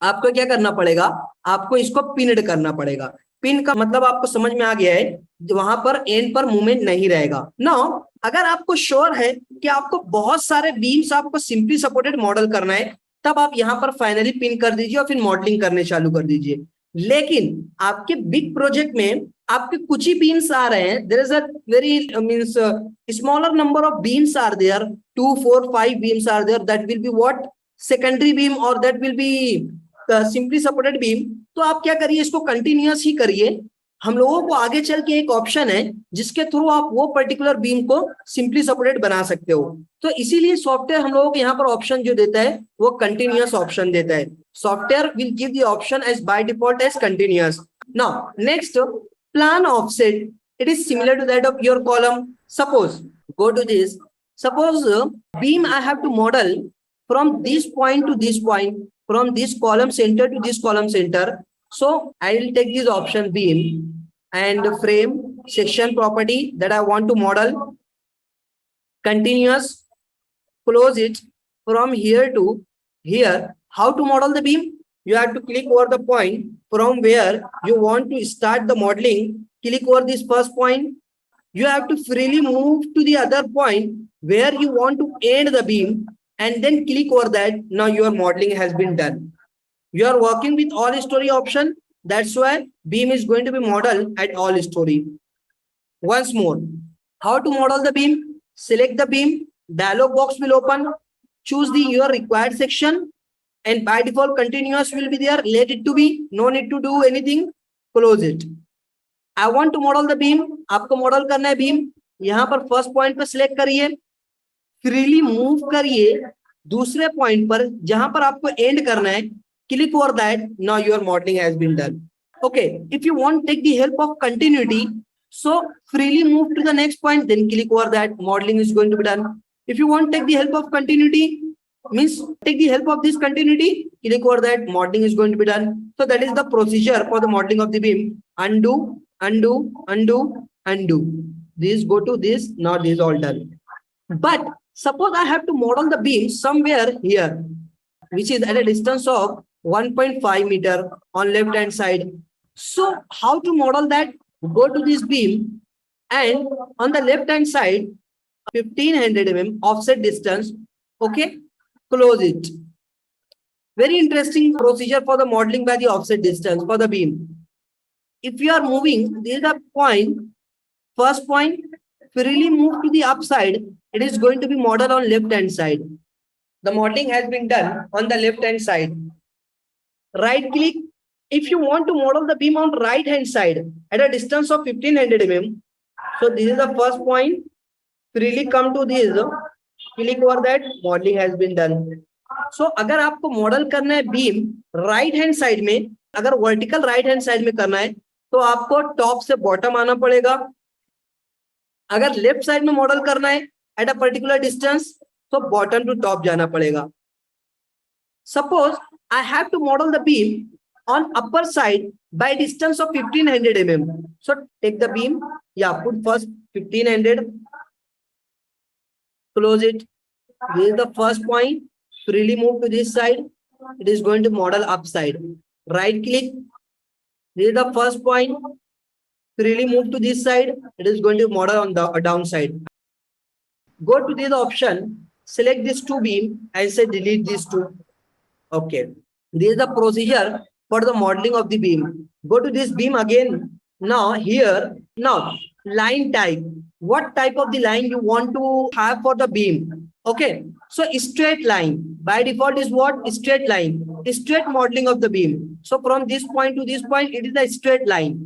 आपको क्या करना पड़ेगा? आपको इसको पिनड करना पड़ेगा. Pin का मतलब आपको समझ में आ गया है, वहां पर एंड पर मूवमेंट नहीं रहेगा. नाउ अगर आपको श्योर है कि आपको बहुत सारे बीम्स आपको सिंपली सपोर्टेड मॉडल करना है, तब आप यहाँ पर फाइनली पिन कर दीजिए और फिर मॉडलिंग करने चालू कर दीजिए. लेकिन आपके बिग प्रोजेक्ट में आपके कुछ ही बीम्स आ रहे हैं, there is a very means smaller number of beams are there, 2, 4, 5 beams are there, that will be what? Secondary beam, और that will be simply supported beam. तो आप क्या करिए, इसको कंटिन्यूअस ही करिए. हम लोगों को आगे चल के एक ऑप्शन है जिसके थ्रू आप वो पर्टिकुलर बीम को सिंपली सपोर्टेड बना सकते हो. तो इसीलिए सॉफ्टवेयर हम लोगों को यहाँ पर ऑप्शन जो देता है वो कंटिन्यूअस ऑप्शन देता है. Software will give the option as by default as continuous. Now next, plan offset. It is similar to that of your column. Suppose go to this Suppose beam I have to model from this point to this point, from this column center to this column center. So I will take this option beam and frame section property that I want to model continuous, close it from here to here. How to model the beam? You have to click over the point from where you want to start the modeling. Click over this first point. You have to freely move to the other point where you want to end the beam and then click over that. Now your modeling has been done. You are working with all story option. That's why beam is going to be modeled at all story. Once more, how to model the beam? Select the beam. Dialog box will open. Choose your required section. And by default, continuous will be there. Let it to be. No need to do anything. Close it. I want to model the beam. आपको model करना है beam. यहाँ पर first point पर select करिए. Freely move करिए दूसरे point पर जहां पर आपको एंड करना है. Click over that. Now your modeling has been done. Okay. If you want to take the help of continuity, so freely move to the next point, then click over that. Modeling is going to be done. If you want to take the help of continuity, means take the help of this continuity, click over that. Modeling is going to be done. So that is the procedure for the modeling of the beam. Undo, undo, undo, undo. This go to this. Now this is all done. But suppose I have to model the beam somewhere here, which is at a distance of 1.5 meter on left hand side. So how to model that? Go to this beam and on the left hand side 1500 mm offset distance. Okay, close it. Very interesting procedure for the modeling by the offset distance for the beam. If you are moving, this is the point, first point, freely move to the upside, it is going to be modeled on left hand side. The modeling has been done on the left hand side. Right click. If you want to model the beam on right hand side at a distance of 1500 mm, so this is the first point. Freely come to this, click over that, modeling has been done. So अगर आपको model करना है beam right hand side में, अगर vertical right hand side में करना है तो आपको टॉप से बॉटम आना पड़ेगा. अगर लेफ्ट साइड में मॉडल करना है एट अ पर्टिकुलर डिस्टेंस तो बॉटम टू टॉप जाना पड़ेगा. Suppose I have to model the beam on upper side by distance of 1500 mm. So take the beam, put first 1500, close it. This is the first point. Freely move to this side. It is going to model upside. Right click. This is the first point. Freely move to this side. It is going to model on the downside. Go to this option. Select this two beam and say delete these two. Okay. This is the procedure for the modeling of the beam. Go to this beam again. Now here, now line type. What type of the line you want to have for the beam? Okay. So straight line. By default is what? Straight line. Straight modeling of the beam. So from this point to this point, it is a straight line.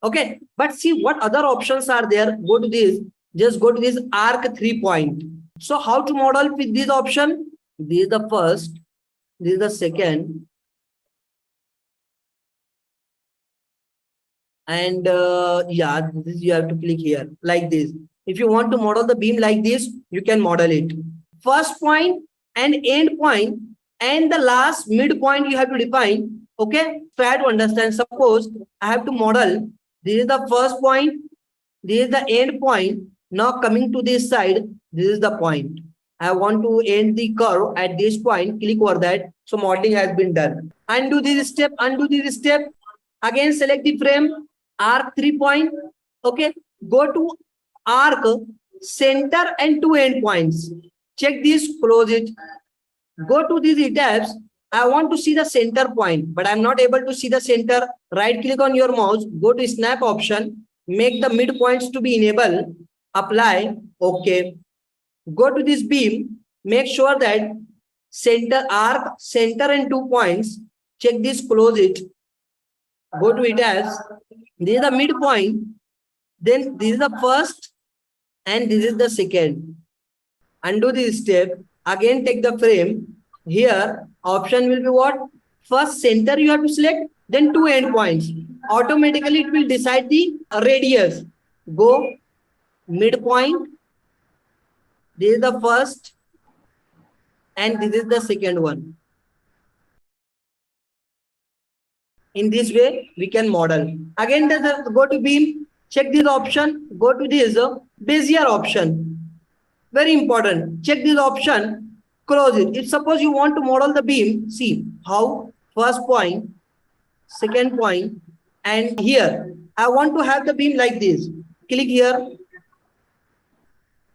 Okay. But see what other options are there. Go to this. Just go to this arc 3 point. So how to model with this option? This is the first. This is the second. And this you have to click here like this. If you want to model the beam like this, you can model it. First point and end point and the last midpoint you have to define. Okay, try to understand. Suppose I have to model. This is the first point. This is the end point. Now coming to this side, this is the point. I want to end the curve at this point. Click over that. So modeling has been done. Undo this step. Undo this step. Again, select the frame. Arc 3 point. Okay. Go to arc, center and two end points. Check this. Close it. Go to these ETABS. I want to see the center point, but I'm not able to see the center. Right click on your mouse. Go to snap option. Make the midpoints to be enabled. Apply. Okay. Go to this beam, make sure that center arc, center and 2 points. Check this, close it. Go to it as this is the midpoint. Then this is the first and this is the second. Undo this step. Again, take the frame. Here, option will be what? First center you have to select, then 2 end points. Automatically, it will decide the radius. Go midpoint. This is the first and this is the second one. In this way, we can model. Again, go to beam, check this option, go to this Bezier option. Very important. Check this option, close it. If suppose you want to model the beam, see how first point, second point, and here I want to have the beam like this. Click here.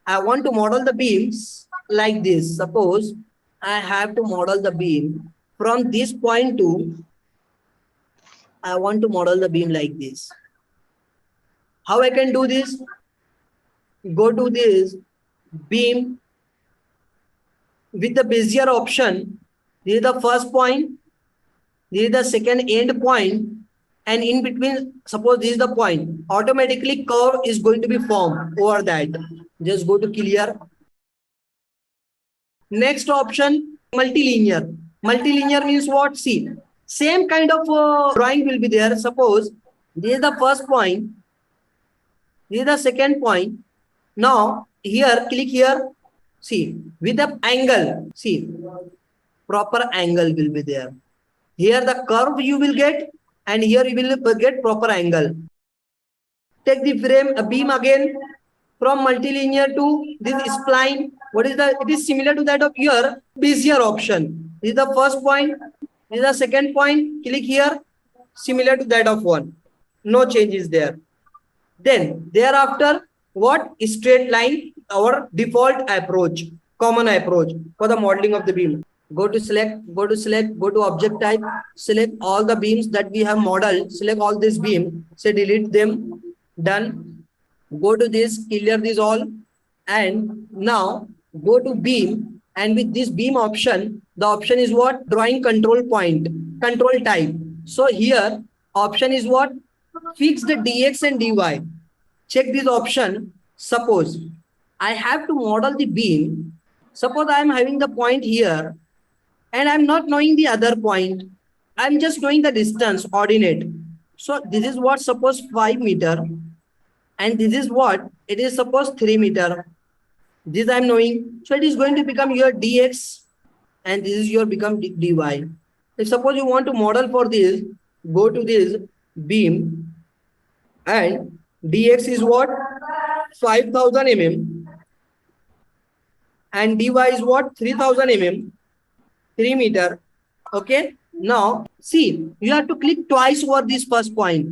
I want to model the beams like this. Suppose I have to model the beam from this point to, I want to model the beam like this. How I can do this? Go to this beam with the Bezier option. This is the first point. This is the second end point. And in between, suppose this is the point. Automatically curve is going to be formed over that. Just go to clear. Next option, multilinear. Multilinear means what? See, same kind of drawing will be there. Suppose this is the first point. This is the second point. Now here, click here. See, with the angle. See, proper angle will be there. Here the curve you will get, and here you will get proper angle. Take the frame, a beam again from multilinear to this spline. What is the? It is similar to that of your Bezier option. This is the first point. This is the second point. Click here. Similar to that of one. No changes there. Then thereafter, what? Straight line, our default approach, common approach for the modeling of the beam. Go to select, go to object type, select all the beams that we have modeled, select all this beam, say delete them, done. Go to this, clear this all, and now go to beam, and with this beam option, the option is what? Drawing control point, control type. So here, option is what? Fix the dx and dy. Check this option. Suppose I have to model the beam. Suppose I am having the point here and I'm not knowing the other point. I'm just knowing the distance, ordinate. So this is what? Suppose 5 meter. And this is what? It is suppose 3 meter. This I'm knowing. So it is going to become your dx and this is your become dy. If suppose you want to model for this, go to this beam and dx is what? 5000 mm and dy is what? 3000 mm, 3 meter. Okay. Now see, you have to click twice over this first point.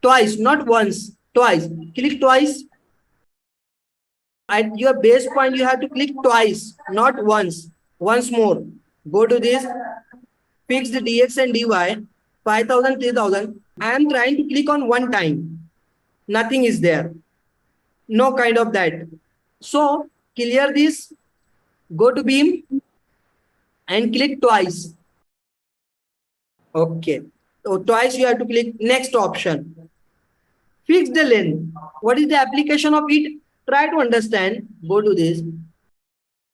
Twice, not once, twice. Click twice. At your base point, you have to click twice, not once. Once more. Go to this, fix the dx and dy, 5000, 3000. I am trying to click on one time. Nothing is there. No kind of that. So clear this, go to beam and click twice. Okay. So twice you have to click next option. Fix the length. What is the application of it? Try to understand. Go to this.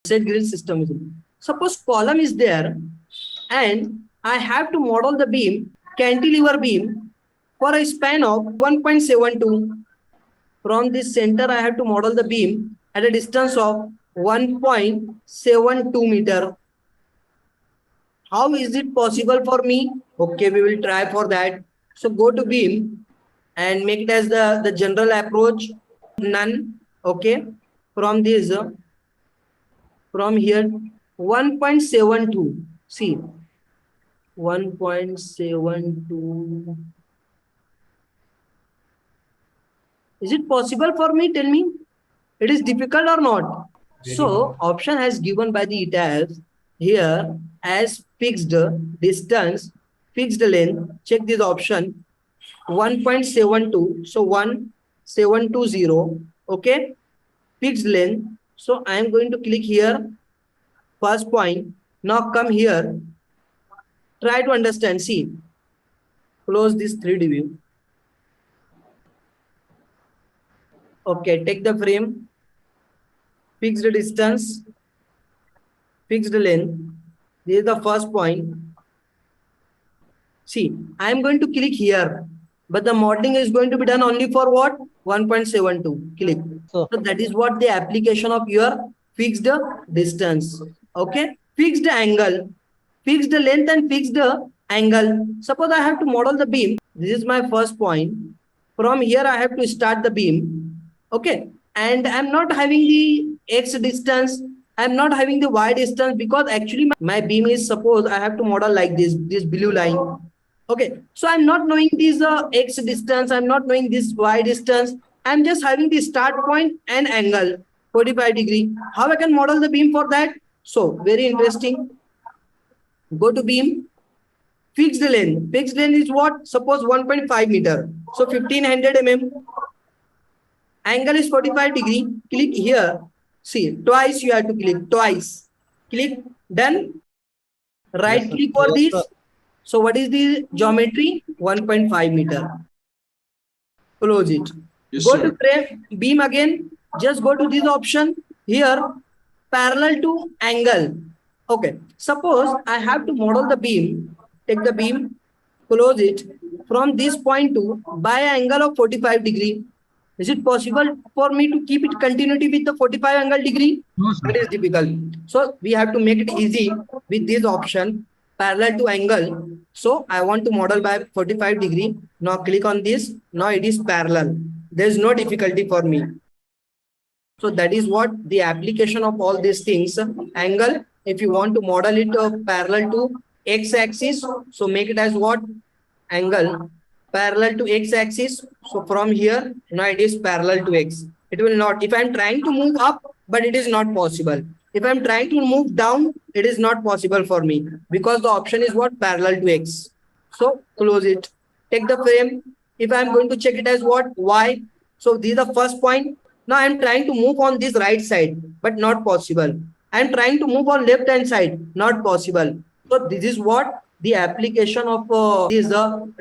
Set grid system. Suppose column is there and I have to model the beam, cantilever beam for a span of 1.72. From this center, I have to model the beam at a distance of 1.72 meter. How is it possible for me? Okay, we will try for that. So go to beam and make it as the general approach, none. Okay, from this, from here, 1.72. See, 1.72. Is it possible for me? Tell me. It is difficult or not? So option has given by the ETABS here as fixed distance, fixed length. Check this option 1.72. So 1720. Okay. Fixed length. So I am going to click here. First point. Now come here. Try to understand. See. Close this 3D view. Okay, take the frame, fix the distance, fix the length. This is the first point. See, I am going to click here, but the modeling is going to be done only for what? 1.72. Click. So that is what the application of your fixed distance. Okay, fixed angle, fixed length and fixed angle. Suppose I have to model the beam. This is my first point. From here I have to start the beam. Okay, and I'm not having the x distance. I'm not having the y distance because actually my beam is, suppose I have to model like this blue line. Okay, so I'm not knowing this x distance, I'm not knowing this y distance. I'm just having the start point and angle 45 degree. How I can model the beam for that? So very interesting. Go to beam, fixed length. Fixed length is what? Suppose 1.5 meter. So 1500 mm. Angle is 45 degree. Click here. See, twice you have to click, twice. Click, done. Right Yes, sir. click for Yes, this. sir. So what is the geometry? 1.5 meter. Close it. Yes, Go sir. to frame beam again. Just go to this option here, parallel to angle. Okay. Suppose I have to model the beam. Take the beam, close it from this point to by angle of 45 degree. Is it possible for me to keep it continuity with the 45 angle degree? No, sir. That is difficult. So we have to make it easy with this option, parallel to angle. So I want to model by 45 degree. Now click on this. Now it is parallel. There is no difficulty for me. So that is what the application of all these things. Angle, if you want to model it parallel to x-axis, so make it as what? Angle parallel to x-axis. So from here, now it is parallel to x. It will not. If I'm trying to move up, but it is not possible. If I'm trying to move down, it is not possible for me because the option is what? Parallel to x. So close it. Take the frame. If I'm going to check it as what? Y. So this is the first point. Now I'm trying to move on this right side, but not possible. I'm trying to move on left hand side, not possible. So this is what the application of this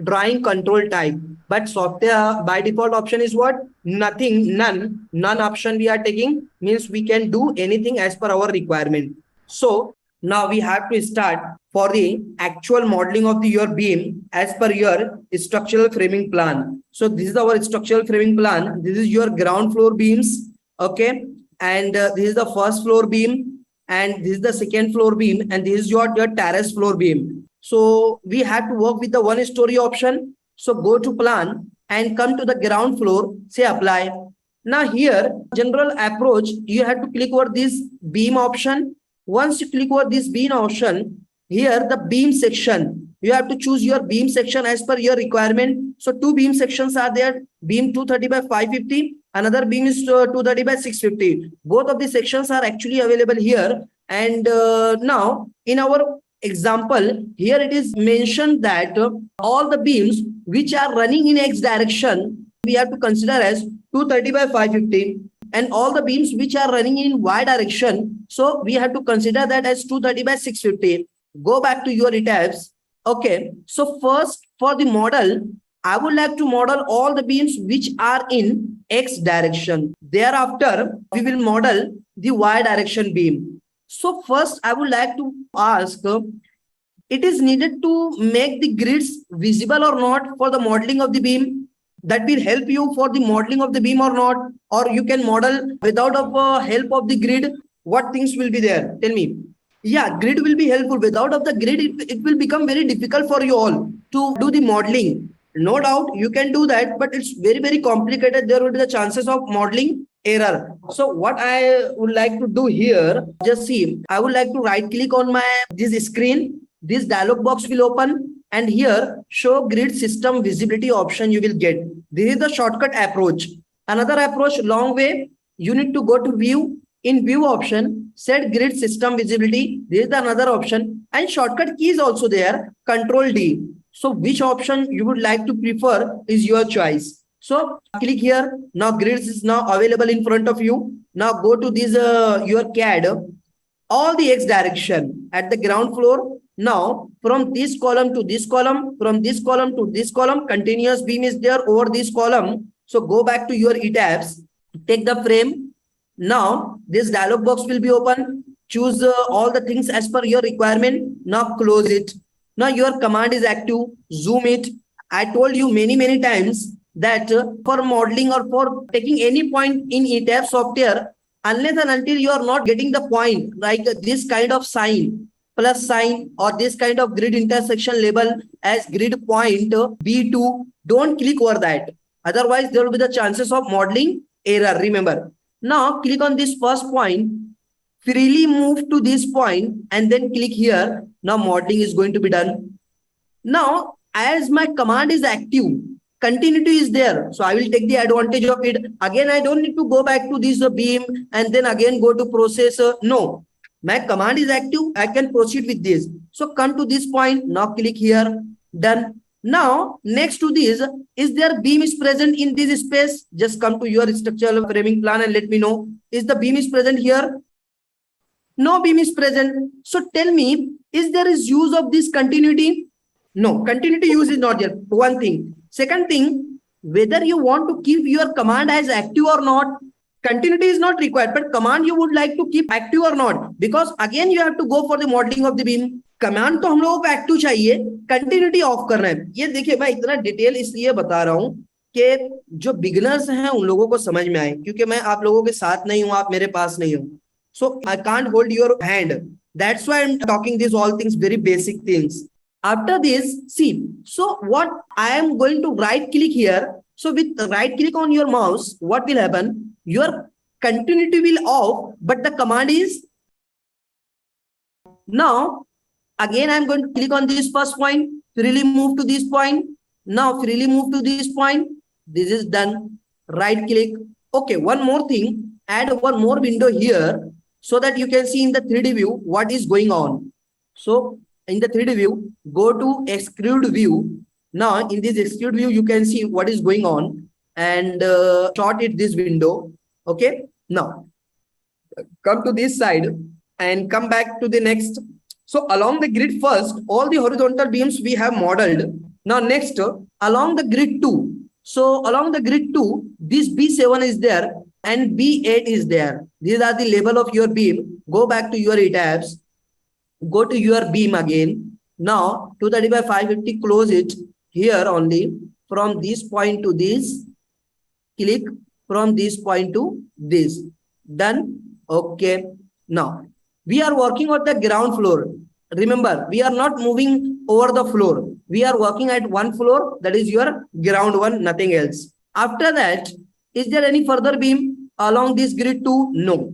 drawing control type. But software by default option is what? Nothing, none option we are taking means we can do anything as per our requirement. So now we have to start for the actual modeling of your beam as per your structural framing plan. So this is our structural framing plan. This is your ground floor beams. Okay. And this is the first floor beam. And this is the second floor beam. And this is your terrace floor beam. So we have to work with the one story option. So go to plan and come to the ground floor, say apply. Now here, general approach, you have to click over this beam option. Once you click over this beam option, here the beam section, you have to choose your beam section as per your requirement. So two beam sections are there, beam 230 by 550, another beam is 230 by 650. Both of the sections are actually available here. And now in our example, here it is mentioned that all the beams which are running in X direction, we have to consider as 230 by 550. And all the beams which are running in Y direction, so we have to consider that as 230 by 650. Go back to your ETABS. Okay, so first for the model, I would like to model all the beams which are in X direction. Thereafter, we will model the Y direction beam. So first, I would like to ask, it is needed to make the grids visible or not for the modeling of the beam? That will help you for the modeling of the beam or not? Or you can model without help of the grid? What things will be there? Tell me. Yeah, grid will be helpful. Without of the grid, it will become very difficult for you all to do the modeling. No doubt you can do that, but it's very, very complicated. There will be the chances of modeling error. So what I would like to do here, just see, I would like to right click on this screen. This dialog box will open. And here, show grid system visibility option you will get. This is the shortcut approach. Another approach, long way, you need to go to view. In view option, set grid system visibility. This is the another option. And shortcut key is also there, Control D. So which option you would like to prefer is your choice. So click here. Now grids is now available in front of you. Now go to this your CAD. All the X direction at the ground floor. Now, from this column to this column, from this column to this column, continuous beam is there over this column. So go back to your ETABS, take the frame. Now, this dialog box will be open. Choose all the things as per your requirement. Now close it. Now your command is active. Zoom it. I told you many times that for modeling or for taking any point in ETABS software, unless and until you are not getting the point, like this kind of sign, plus sign, or this kind of grid intersection label as grid point B2, don't click over that. Otherwise, there will be the chances of modeling error. Remember. Now, click on this first point, freely move to this point, and then click here. Now, modeling is going to be done. Now, as my command is active, continuity is there. So I will take the advantage of it. Again, I don't need to go back to this beam and then again go to processor. No, my command is active. I can proceed with this. So come to this point. Now click here. Done. Now, next to this, is there beam is present in this space? Just come to your structural framing plan and let me know. Is the beam is present here? No beam is present. So tell me, is there is use of this continuity? No, continuity use is not there. One thing. Second thing, whether you want to keep your command as active or not, continuity is not required, but command you would like to keep active or not, because again you have to go for the modeling of the beam. Command तो हम लोगों को active चाहिए, continuity of करना है. ये देखिए मैं इतना डिटेल इसलिए बता रहा हूं कि जो बिगिनर्स हैं उन लोगों को समझ में आए, क्योंकि मैं आप लोगों के साथ नहीं हूं, आप मेरे पास नहीं हो. So I can't hold your hand. That's why I'm talking these all things, very basic things. After this, see, so what I am going to right click here. So with right click on your mouse, what will happen? Your continuity will off, but the command is. Now, again, I'm going to click on this first point, freely move to this point. Now, freely move to this point. This is done. Right click. Okay, one more thing, add one more window here so that you can see in the 3D view what is going on. So, in the 3D view, go to extrude view. Now, in this extrude view, you can see what is going on and short it this window. Okay. Now, come to this side and come back to the next. So, along the grid first, all the horizontal beams we have modeled. Now, next, along the grid 2. So, along the grid 2, this B7 is there and B8 is there. These are the label of your beam. Go back to your ETABS. Go to your beam again. Now 230 by 550, close it here only. From this point to this, click from this point to this. Done. Okay. Now we are working on the ground floor. Remember, we are not moving over the floor. We are working at one floor, that is your ground one, nothing else. After that, is there any further beam along this grid 2? No.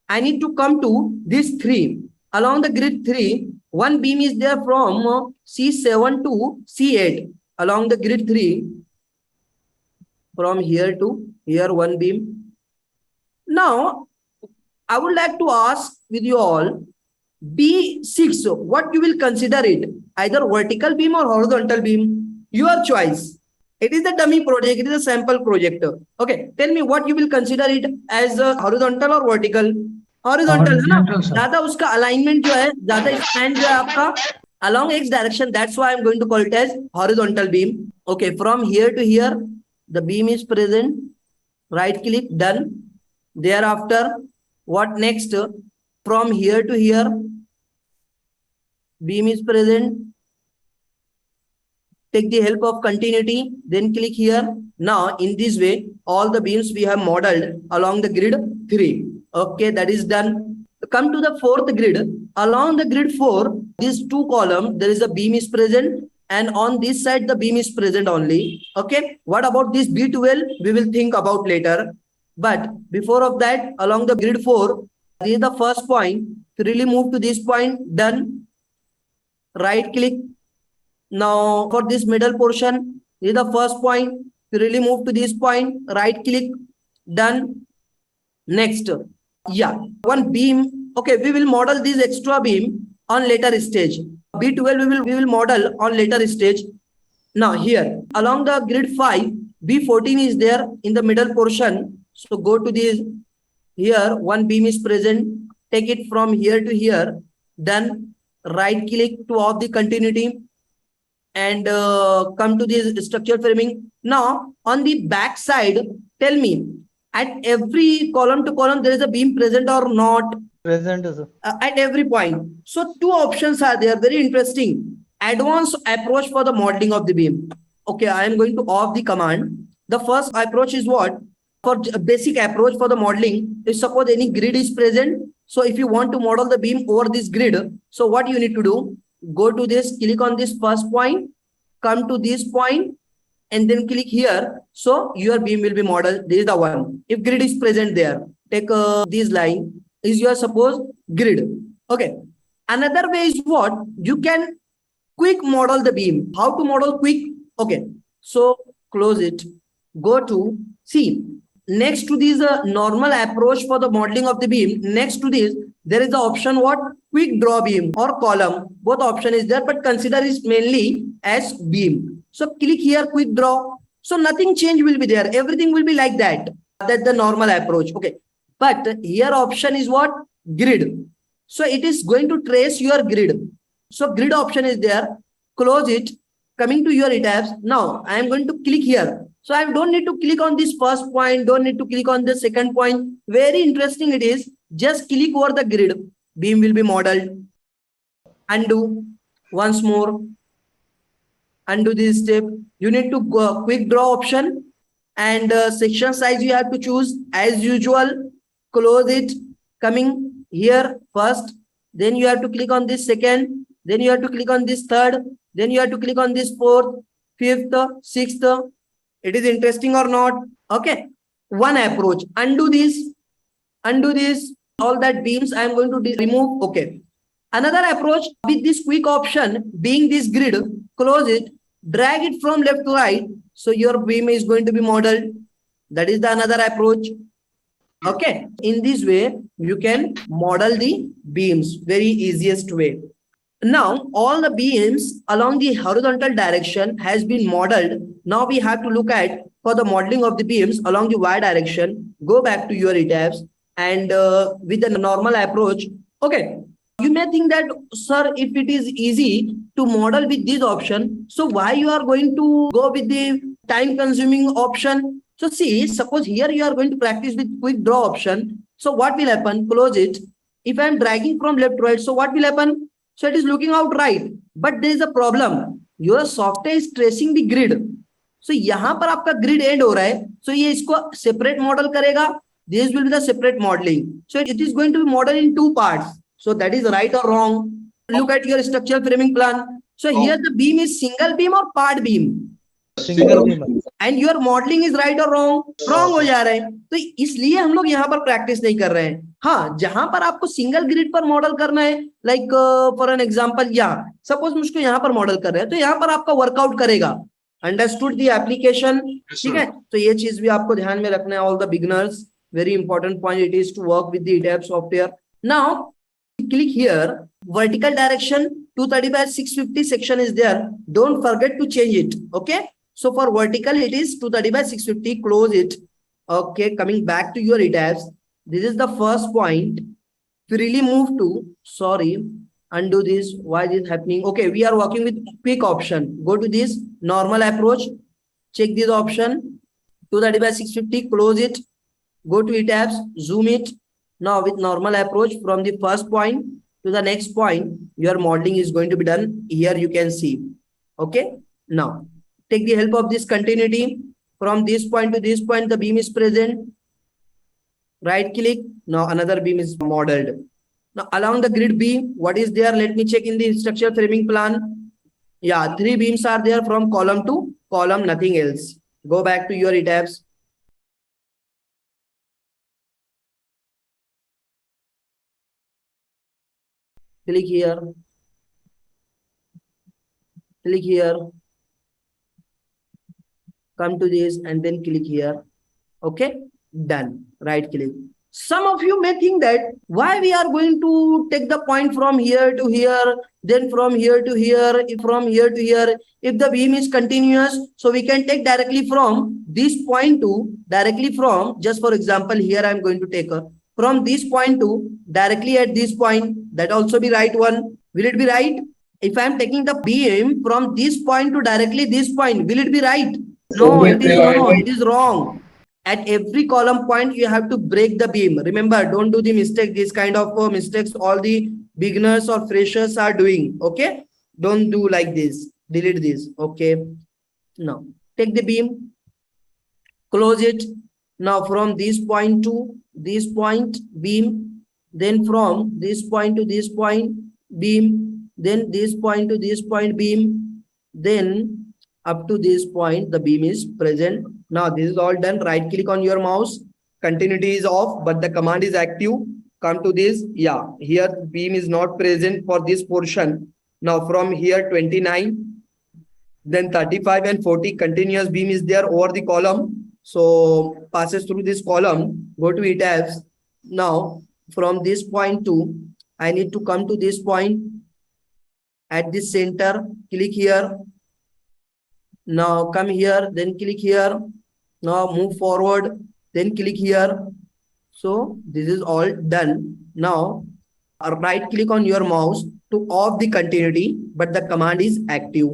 I need to come to this 3. Along the grid 3, one beam is there from C7 to C8. Along the grid 3, from here to here, one beam. Now, I would like to ask with you all, B6, what you will consider it? Either vertical beam or horizontal beam? Your choice. It is the dummy project, it is a sample project. Okay, tell me what you will consider it as a horizontal or vertical? Horizontal है ना, ज्यादा उसका alignment जो है, ज्यादा span जो है आपका along x direction. That's why I'm going to call it as horizontal beam. Okay, from here to here, the beam is present. Right click, done. Thereafter, what next? From here to here, beam is present. Take the help of continuity, then click here. Now, in this way, all the beams we have modeled along the grid 3. Okay, that is done. Come to the fourth grid. Along the grid 4, these two columns, there is a beam is present, and on this side, the beam is present only. Okay, what about this B12? We will think about later. But before of that, along the grid 4, this is the first point. Freely move to this point, done. Right click. Now, for this middle portion, this is the first point. Freely move to this point, right click, done. Next. Yeah, one beam. Okay, we will model this extra beam on later stage. B12 we will model on later stage. Now here, along the grid 5, B14 is there in the middle portion. So go to this. Here, one beam is present. Take it from here to here. Done. Right click to off the continuity. And come to this structural framing. Now, on the back side, tell me, at every column to column, there is a beam present or not? Present, sir. At every point. So, two options are there. Very interesting. Advanced approach for the modeling of the beam. Okay, I am going to off the command. The first approach is what? for basic approach for the modeling, if suppose any grid is present, so if you want to model the beam over this grid, so what you need to do, go to this, click on this first point, come to this point, and then click here. So your beam will be modeled. This is the one. If grid is present there, take this line is your suppose grid. Okay. Another way is what you can quick model the beam. How to model quick? Okay. So close it. Go to see next to this normal approach for the modeling of the beam. Next to this, there is the option what quick draw beam or column. Both option is there, but consider it mainly as beam. So click here, quick draw. So nothing change will be there. Everything will be like that. That's the normal approach. Okay. But here option is what? Grid. So it is going to trace your grid. So grid option is there. Close it. Coming to your ETABS. Now I am going to click here. So I don't need to click on this first point. Don't need to click on the second point. Very interesting it is. Just click over the grid. Beam will be modeled. Undo. Once more. Undo this step. You need to go quick draw option. And section size you have to choose as usual. Close it. Coming here first. Then you have to click on this second. Then you have to click on this third. Then you have to click on this fourth, fifth, sixth. It is interesting or not? Okay. One approach. Undo this. Undo this. All that beams I am going to remove. Okay. Another approach with this quick option being this grid. Close it. Drag it from left to right. So your beam is going to be modeled. That is the another approach. Okay. In this way, you can model the beams. Very easiest way. Now, all the beams along the horizontal direction has been modeled. Now we have to look at for the modeling of the beams along the y direction. Go back to your ETABS and with the normal approach. Okay. You may think that, sir, if it is easy to model with this option, so why you are going to go with the time consuming option? So see, suppose here you are going to practice with quick draw option. So what will happen? Close it. If I am dragging from left to right, so what will happen? So it is looking out right, but there is a problem. Your software is tracing the grid. So यहाँ पर आपका grid end हो रहा है. So ये इसको separate model करेगा. This will be the separate modeling. So it is going to be modeled in two parts. So that is right or wrong. Look at your structural framing plan. So here the beam is single beam or part beam. Single beam. And your modeling is right or wrong? Wrong हो जा रहा है. तो इसलिए हम लोग यहाँ पर प्रैक्टिस नहीं कर रहे हैं. हाँ, जहां पर आपको सिंगल ग्रिड पर मॉडल करना है, लाइक फॉर एन एग्जांपल, यहाँ सपोज मुझको यहाँ पर मॉडल कर रहे हैं, तो यहाँ पर आपका वर्कआउट करेगा. Understood the application? ठीक है. तो ये चीज भी आपको ध्यान में रखना है. All the beginners, very important point it is to work with the ETABS software. Now click here, vertical direction 230/650 section is there. Don't forget to change it. Okay. So for vertical, it is 230/650. Close it. Okay. Coming back to your ETABS. This is the first point. Freely move to, sorry, undo this. Why is this happening? Okay. We are working with quick option. Go to this normal approach. Check this option. 230/650. Close it. Go to ETABS. Zoom it. Now with normal approach from the first point to the next point, your modeling is going to be done. Here you can see. Okay. Now take the help of this continuity. From this point to this point, the beam is present. Right click. Now another beam is modeled. Now along the grid B, what is there? Let me check in the structural framing plan. Yeah, 3 beams are there from column to column, nothing else. Go back to your ETABS. Click here. Click here. Come to this and then click here. Okay. Done. Right click. Some of you may think that why we are going to take the point from here to here, then from here to here, from here to here. If the beam is continuous, so we can take directly from this point to directly from, just for example, here I am going to take from this point to directly at this point. That also be right one. Will it be right? If I am taking the beam from this point to directly this point, will it be right? No, it is wrong. It is wrong. At every column point, you have to break the beam. Remember, don't do the mistake. This kind of mistakes all the beginners or freshers are doing. Okay. Don't do like this. Delete this. Okay. Now, take the beam. Close it. Now from this point to this point beam, then from this point to this point beam, then this point to this point beam, then up to this point the beam is present. Now this is all done. Right click on your mouse. Continuity is off, but the command is active. Come to this. Yeah, here beam is not present for this portion. Now from here 29, then 35 and 40 continuous beam is there over the column. So passes through this column, go to ETABS. Now from this point to, I need to come to this point at this center, click here. Now come here, then click here. Now move forward, then click here. So this is all done. Now right click on your mouse to off the continuity, but the command is active.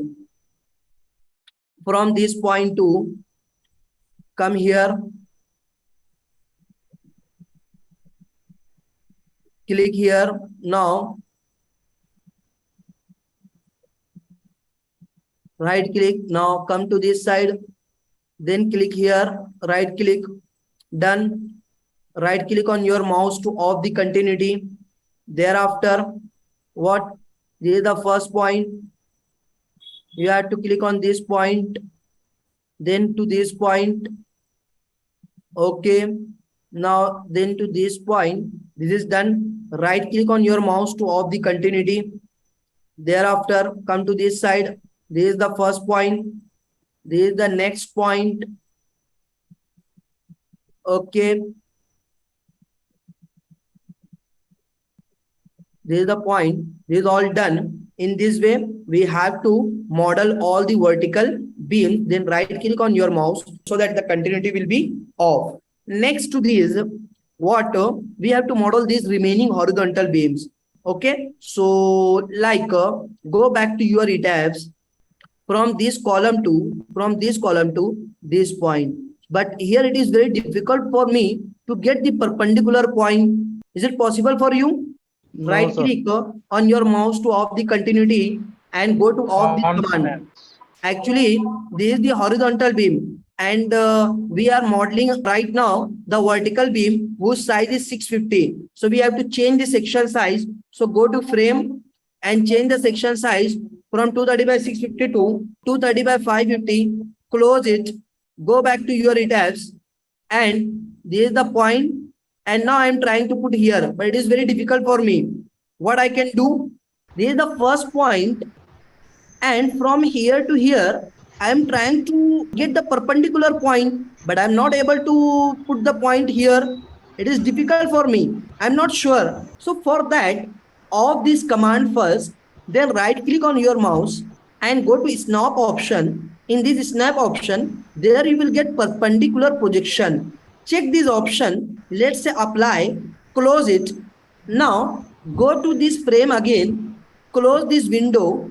From this point to come here, click here. Now right click. Now come to this side, then click here, right click, done. Right click on your mouse to off the continuity. Thereafter, what? This is the first point. You have to click on this point, then to this point. Okay. Now then to this point. This is done. Right click on your mouse to off the continuity. Thereafter, come to this side. This is the first point. This is the next point. Okay. This is the point. This is all done. In this way, we have to model all the vertical beams. Then right click on your mouse so that the continuity will be off. Next to this, what we have to model these remaining horizontal beams. Okay. So like go back to your ETABS from this column to this point. But here it is very difficult for me to get the perpendicular point. Is it possible for you? No, Right sir. click on your mouse to off the continuity and go to off the command. Actually, this is the horizontal beam, and we are modeling right now the vertical beam whose size is 650. So we have to change the section size. So go to frame and change the section size from 230 by 650 to 230 by 550. Close it. Go back to your ETABS, and this is the point. And now I am trying to put here, but it is very difficult for me. What I can do? This is the first point, and from here to here, I am trying to get the perpendicular point, but I am not able to put the point here. It is difficult for me. I am not sure. So for that, off this command first, then right click on your mouse and go to snap option. In this snap option, there you will get perpendicular projection. Check this option. Let's say apply, close it. Now go to this frame again, close this window,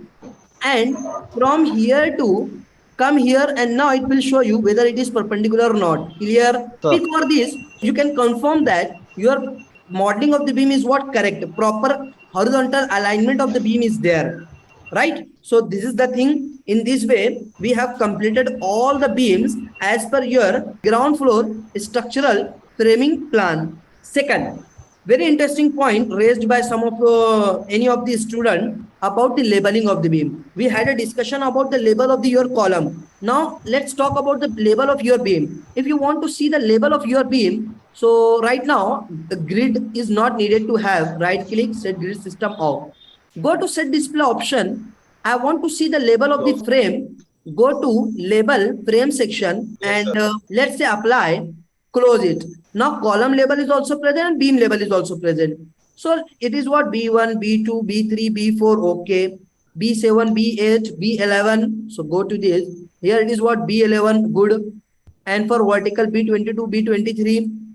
and from here to come here, and now it will show you whether it is perpendicular or not. Clear? Sir. For this, you can confirm that your modeling of the beam is what? Correct. Proper horizontal alignment of the beam is there. Right? So this is the thing. In this way, we have completed all the beams as per your ground floor structural framing plan. Second, very interesting point raised by some of any of the student about the labeling of the beam. We had a discussion about the label of your column. Now let's talk about the label of your beam. If you want to see the label of your beam, so right now the grid is not needed to have. Right click, set grid system off. Go to set display option. I want to see the label of the frame. Go to label frame section, and let's say apply, close it. Now column label is also present and beam label is also present. So it is what? B1, B2, B3, B4, okay. B7, B8, B11. So go to this. Here it is what? B11, good. And for vertical B22, B23,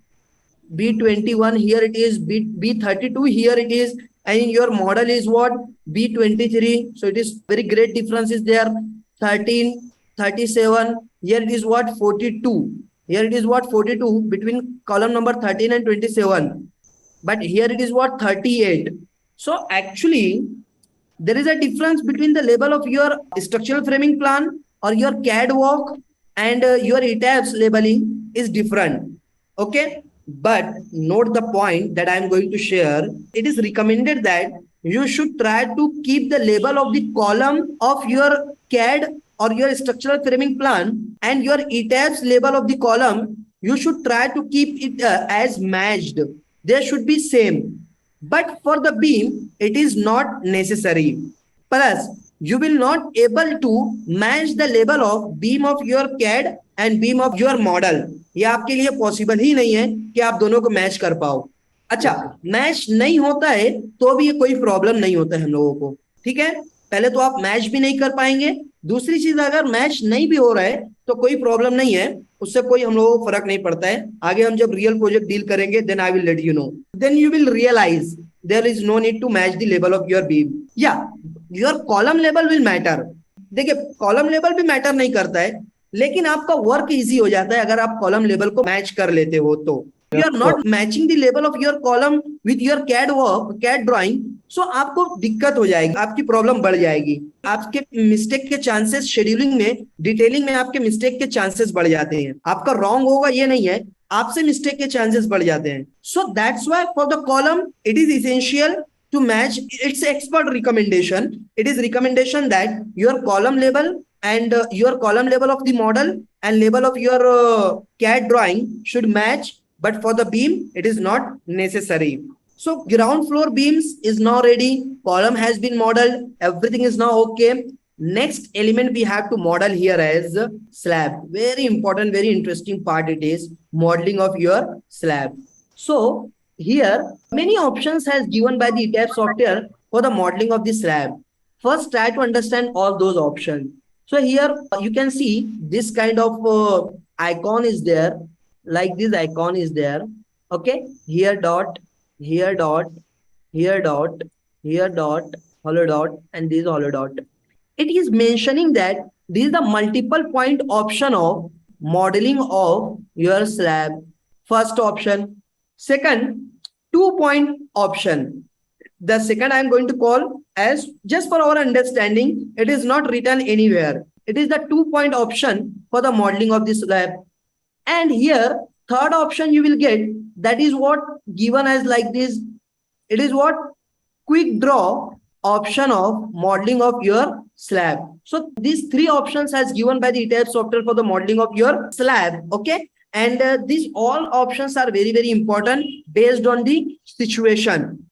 B21, here it is B32, here it is, and your model is what? B23. So it is very great difference is there. 13, 37, here it is what? 42. Here it is what? 42 between column number 13 and 27. But here it is what? 38. So actually, there is a difference between the label of your structural framing plan or your CAD work and your ETABS labeling is different. Okay, but note the point that I am going to share. It is recommended that you should try to keep the label of the column of your CAD or your structural framing plan and your ETABS label of the column. You should try to keep it as matched. They should be same. But for the beam, it is not necessary. Plus, you will not able to match the label of beam of your CAD and beam of your model. ये आपके लिए possible ही नहीं है कि आप दोनों को match कर पाओ. अच्छा, मैच नहीं होता है तो भी ये कोई प्रॉब्लम नहीं होता है हम लोगों को. ठीक है, पहले तो आप मैच भी नहीं कर पाएंगे. दूसरी चीज, अगर मैच नहीं भी हो रहा है तो कोई प्रॉब्लम नहीं है, उससे कोई हम लोगों को फर्क नहीं पड़ता है. आगे हम जब रियल प्रोजेक्ट डील करेंगे, then I will let you know. Then you will realise there is no need to match the label of your beam. Yeah, your column label will matter. देखिए, कॉलम लेवल भी matter नहीं करता है, लेकिन आपका work easy हो जाता है अगर आप कॉलम लेवल को मैच कर लेते हो तो. You are not matching the level of your column with your CAD work, CAD drawing, so आपको दिक्कत हो जाएगी, आपकी प्रॉब्लम बढ़ जाएगी. आपके मिस्टेक के चांसेस शेड्यूलिंग में, डिटेलिंग में आपके मिस्टेक के चांसेस बढ़ जाते हैं. आपका रॉन्ग होगा ये नहीं है, आपसे मिस्टेक के चांसेस बढ़ जाते हैं. So that's why for the column it is essential to match. It's expert recommendation. It is recommendation that your column label and your column label of the model and label of your CAD drawing should match, but for the beam it is not necessary. So ground floor beams is now ready, column has been modeled, everything is now okay. Next element we have to model here as slab. Very important, very interesting part it is, modeling of your slab. So here, many options has given by the ETABS software for the modeling of the slab. First, try to understand all those options. So here you can see this kind of icon is there, like this icon is there. Okay, here dot, here dot, here dot, here dot, hollow dot, and this hollow dot. It is mentioning that this is the multiple point option of modeling of your slab. First option. Second, 2-point option. The second I am going to call as, just for our understanding, it is not written anywhere. It is the 2-point option for the modeling of this slab. And here, third option you will get, that is what given as like this. It is what? Quick draw option of modeling of your slab. So these three options as given by the ETABS software for the modeling of your slab. Okay. And these all options are very, very important based on the situation.